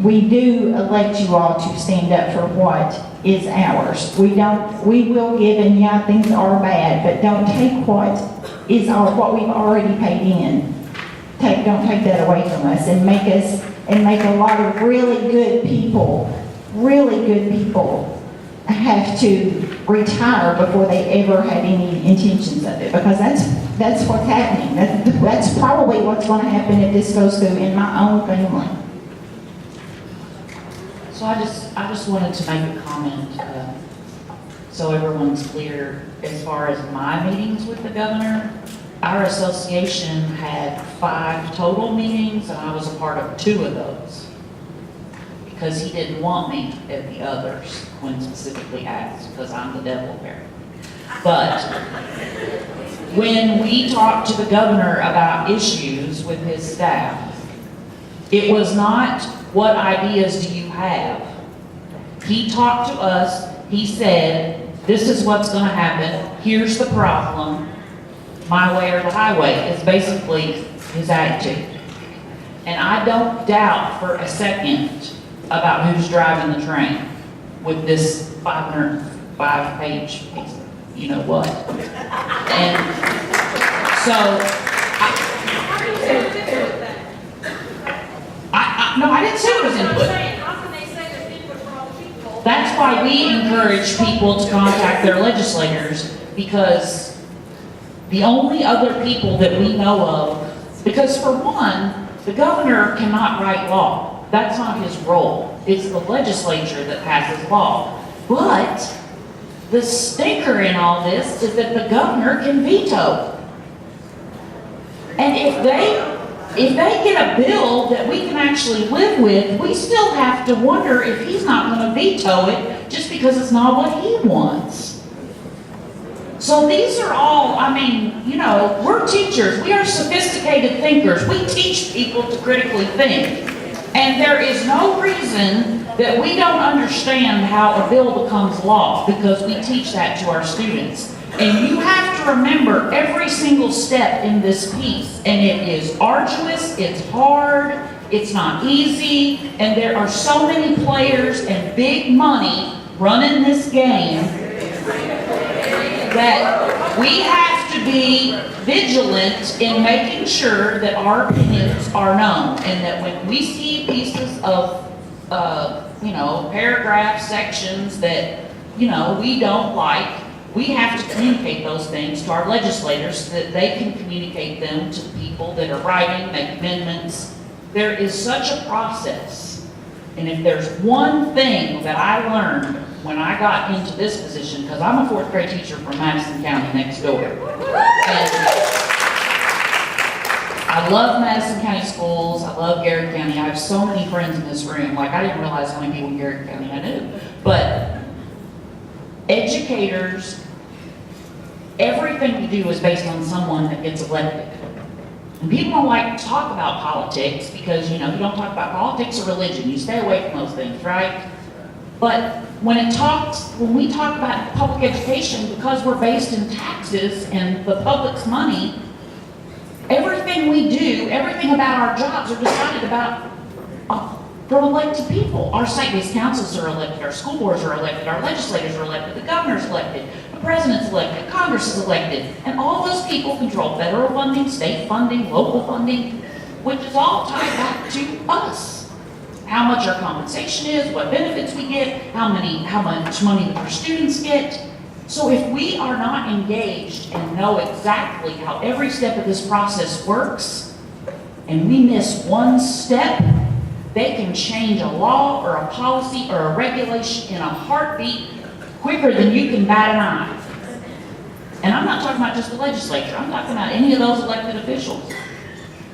Speaker 11: we do elect you all to stand up for what is ours. We will give, and yeah, things are bad, but don't take what we've already paid in. Don't take that away from us and make a lot of really good people have to retire before they ever had any intentions of it, because that's what's happening. That's probably what's going to happen if this goes through in my own family.
Speaker 5: So I just wanted to make a comment, so everyone's clear. As far as my meetings with the governor, our association had 5 total meetings, and I was a part of 2 of those, because he didn't want me at the others when specifically asked, because I'm the devil bearer. But when we talked to the governor about issues with his staff, it was not, what ideas do you have? He talked to us, he said, this is what's going to happen, here's the problem, my way or the highway is basically his attitude. And I don't doubt for a second about who's driving the train with this 505-page piece of you know what. And so, no, I didn't say it was input. That's why we encourage people to contact their legislators, because the only other people that we know of, because for one, the governor cannot write law. That's not his role. It's the legislature that passes law. But the stinker in all this is that the governor can veto. And if they get a bill that we can actually live with, we still have to wonder if he's not going to veto it just because it's not what he wants. So these are all, I mean, you know, we're teachers. We are sophisticated thinkers. We teach people to critically think. And there is no reason that we don't understand how a bill becomes law, because we teach that to our students. And you have to remember every single step in this piece. And it is arduous, it's hard, It's not easy, and there are so many players and big money running this game that we have to be vigilant in making sure that our opinions are known, and that when we see pieces of, paragraphs, sections that, we don't like, we have to communicate those things to our legislators so that they can communicate them to the people that are writing, make amendments. There is such a process. And if there's one thing that I learned when I got into this position, because I'm a fourth grade teacher from Madison County next door. And I love Madison County schools. I love Garrard County. I have so many friends in this room. Like, I didn't realize how many people in Garrard County I knew. But educators, everything we do is based on someone that gets elected. And people don't like to talk about politics because, you don't talk about politics or religion. You stay away from those things, right? But when we talk about public education, because we're based in taxes and the public's money, everything we do, everything about our jobs are decided about from elected people. Our site-based councils are elected, our school boards are elected, our legislators are elected, the governor's elected, the president's elected, Congress is elected, and all those people control federal funding, state funding, local funding, which is all tied back to us. How much our compensation is, what benefits we get, how much money our students get. So if we are not engaged and know exactly how every step of this process works, and we miss one step, they can change a law or a policy or a regulation in a heartbeat quicker than you can bat an eye. And I'm not talking about just the legislature, I'm talking about any of those elected officials.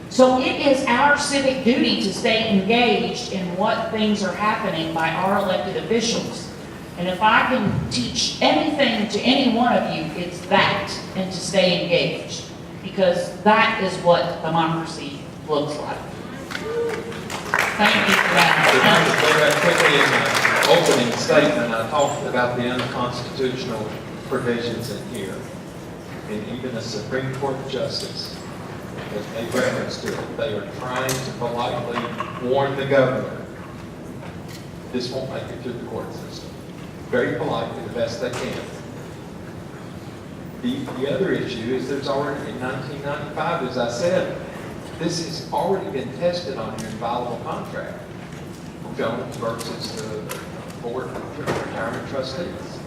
Speaker 5: So it is our civic duty to stay engaged in what things are happening by our elected officials. And if I can teach anything to any one of you, it's that, and to stay engaged. Because that is what democracy looks like. Thank you for that.
Speaker 4: Quickly, in my opening statement, I talked about the unconstitutional provisions in here. And even the Supreme Court justice has made reference to it. They are trying to politely warn the governor, this won't make it through the court system. Very politely, the best they can. The other issue is there's already, in 1995, as I said, this has already been tested on your inviolable contract. Jones versus the board of retirement trustees.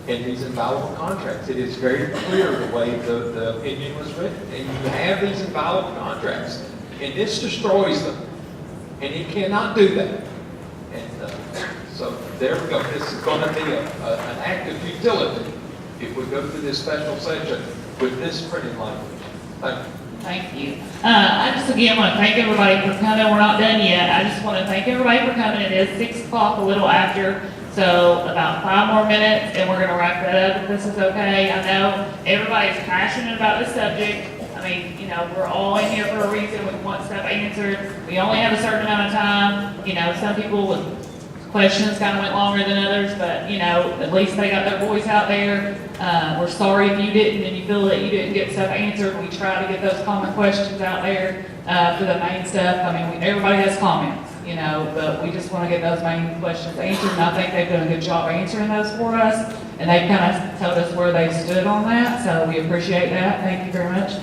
Speaker 4: In these inviolable contracts, it is very clear the way the opinion was written. And you have these inviolable contracts, and this destroys them. And you cannot do that. And so there we go. This is going to be an act of futility if we go through this special session with this printed language. Thank you.
Speaker 1: Thank you. I just again want to thank everybody for coming. We're not done yet. I just want to thank everybody for coming. It is 6 o'clock, a little after, so about 5 more minutes, and we're going to wrap that up if this is okay. I know everybody's passionate about this subject. I mean, we're all in here for a reason. We want stuff answered. We only have a certain amount of time. Some people with questions kind of went longer than others, but at least they got their voice out there. We're sorry if you didn't and you feel that you didn't get stuff answered. We try to get those common questions out there for the main stuff. I mean, everybody has comments, but we just want to get those main questions answered. And I think they've done a good job answering those for us, and they've kind of told us where they stood on that. So we appreciate that. Thank you very much.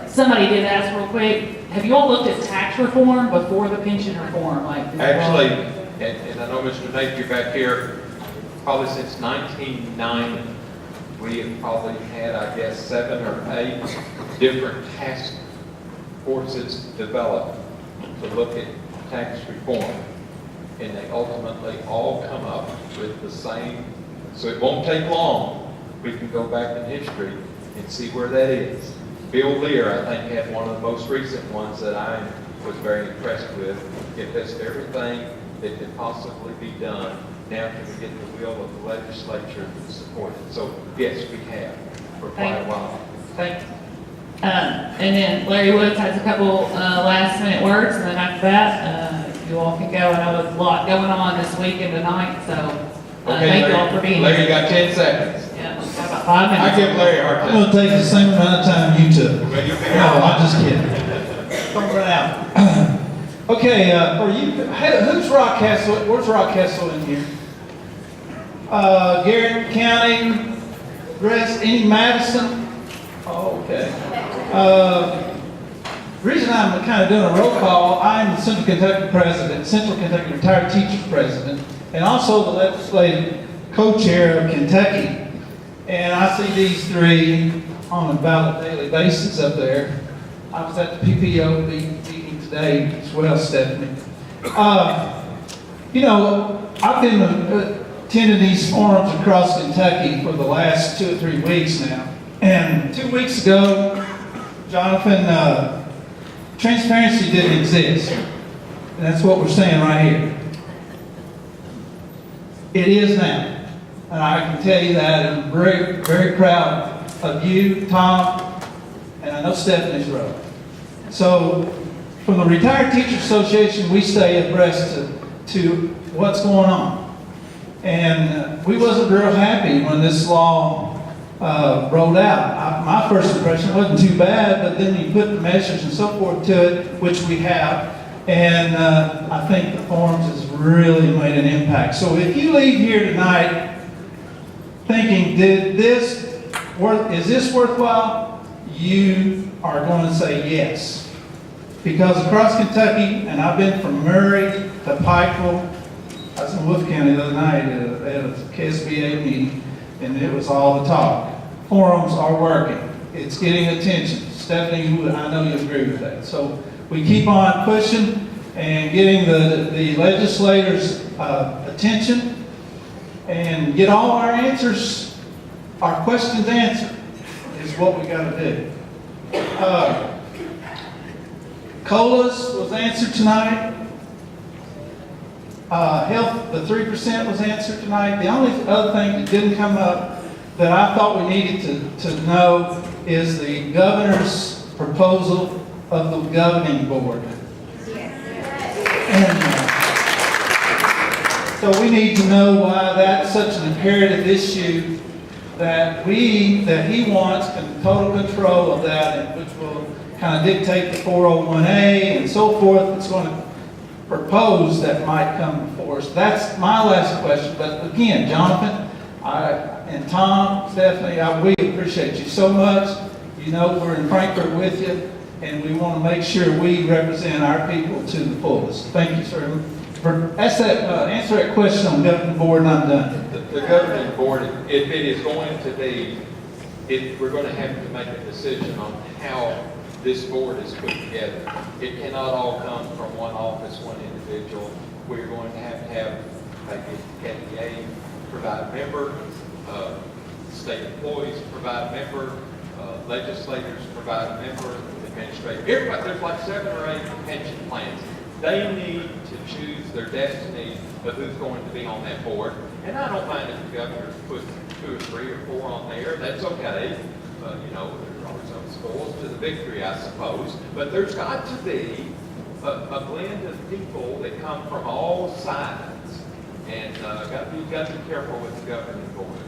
Speaker 1: Somebody did ask real quick. Have you all looked at tax reform before the pension reform?
Speaker 4: Actually, and I know Mr. Napier back here, probably since 1990, we have probably had, I guess, 7 or 8 different task forces developed to look at tax reform. And they ultimately all come up with the same, so it won't take long. We can go back in history and see where that is. Bill Lear, I think, had one of the most recent ones that I was very impressed with. It does everything that can possibly be done. Now can we get the will of the legislature to support it? So, yes, we have for quite a while.
Speaker 1: Thank you. And then Larry Woods has a couple last minute words, and then after that, you all can go. I know there's a lot going on this week and tonight, so thank you all for being here.
Speaker 4: Larry, you got 10 seconds.
Speaker 1: Yeah, got about 5 minutes.
Speaker 4: I give Larry a hard time.
Speaker 12: I'm going to take the same amount of time you took.
Speaker 4: Well, you figure
Speaker 12: No,
Speaker 4: out.
Speaker 12: I'm just kidding. Don't run out. Okay, for you, who's Rockcastle? Where's Rockcastle in here? Garrett County, rest, any Madison? Oh, okay. Reason I'm kind of doing a roll call, I'm the Central Kentucky President, Central Kentucky Retired Teachers President, and also the legislative co-chair of Kentucky. And I see these three on about a daily basis up there. I was at the PPO meeting today as well, Stephanie. You know, I've been attending these forums across Kentucky for the last 2 or 3 weeks now. And 2 weeks ago, Jonathan, transparency didn't exist. And that's what we're saying right here. It is now. And I can tell you that, and I'm very, very proud of you, Tom, and I know Stephanie's role. So, from the Retired Teacher Association, we stay abreast to what's going on. And we wasn't real happy when this law rolled out. My first impression wasn't too bad, but then you put the measures and so forth to it, which we have, and I think the forums has really made an impact. So if you leave here tonight thinking, is this worthwhile? You are going to say yes. Because across Kentucky, and I've been from Murray to Pikeville, I was in Wolf County the other night at a KSBA meeting, and it was all the talk. Forums are working. It's getting attention. Stephanie, I know you agree with that. So we keep on pushing and getting the legislators' attention and get all our answers, our questions answered is what we got to do. COLAs was answered tonight. Health, the 3% was answered tonight. The only other thing that didn't come up that I thought we needed to know is the governor's proposal of the governing board. And, so we need to know why that's such an imperative issue that he wants total control of that, and which will kind of dictate the 401A and so forth. It's going to propose that might come before us. That's my last question. But again, Jonathan, and Tom, Stephanie, we appreciate you so much. You know we're in Frankfurt with you, and we want to make sure we represent our people to the fullest. Thank you, sir. Answer that question on the governing board, and I'm done.
Speaker 4: The governing board, if it is going to be, we're going to have to make a decision on how this board is put together. It cannot all come from one office, one individual. We're going to have KEA provide a member, state employees provide a member, legislators provide a member, administrators. Everybody, there's like 7 or 8 pension plans. They need to choose their destiny of who's going to be on that board. And I don't mind if the governor puts 2 or 3 or 4 on there. That's okay. You know, there's always some spoils to the victory, I suppose. But there's got to be a blend of people that come from all sides. And got to be careful with the governing board.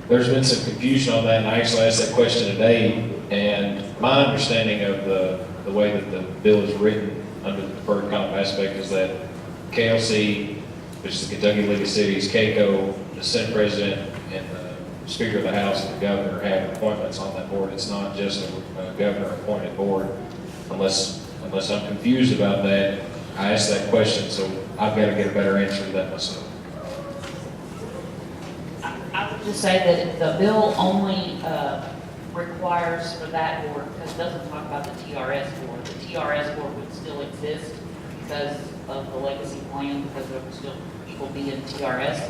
Speaker 3: There's been some confusion on that, and I actually asked that question today, and my understanding of the way that the bill is written under the deferred comp aspect is that KLC, which is the Kentucky League of Cities, KCO, the Senate President, and the Speaker of the House and the Governor have appointments on that board. It's not just a governor-appointed board, unless I'm confused about that. I asked that question, so I've got to get a better answer to that myself.
Speaker 5: I would just say that the bill only requires for that board, because it doesn't talk about the TRS board. The TRS board would still exist because of the legacy plan, because there would still people be in TRS.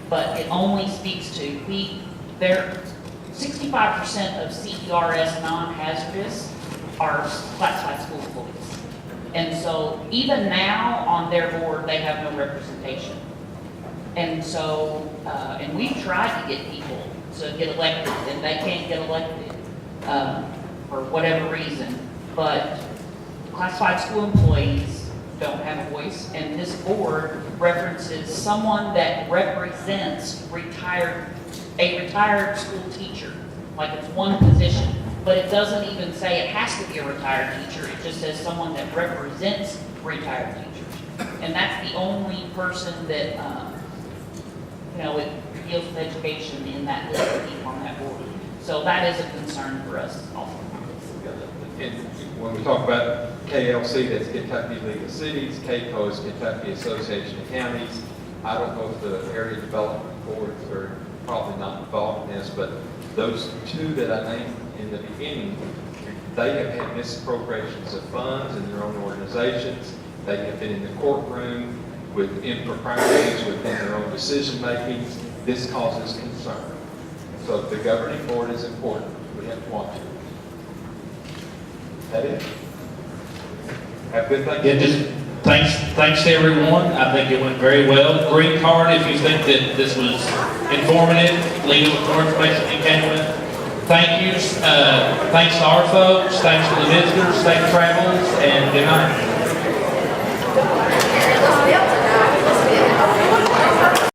Speaker 5: But it only speaks to, 65% of CERS non-hazardous are classified school employees. And so even now on their board, they have no representation. And so, and we've tried to get people to get elected, and they can't get elected for whatever reason. But classified school employees don't have a voice, and this board references someone that represents a retired school teacher, like it's one position. but it doesn't even say it has to be a retired teacher, it just says someone that represents retired teachers. And that's the only person that, it deals with education in that list of people on that board. So that is a concern for us also.
Speaker 4: And when we talk about KLC, that's Kentucky League of Cities, KCO is Kentucky Association of Counties. I don't know if the area development boards are probably not involved in this, but those two that I named in the beginning, they have had misappropriations of funds in their own organizations. They have been in the courtroom with improprieties within their own decision-making. This causes concern. So the governing board is important. We have to watch it. That it? Have a good night.
Speaker 2: Yeah, just thanks to everyone. I think it went very well. Green card, if you think that this was informative, leave it with more information you came with. Thank you. Thanks to our folks. Thanks to the visitors. Safe travels, and good night.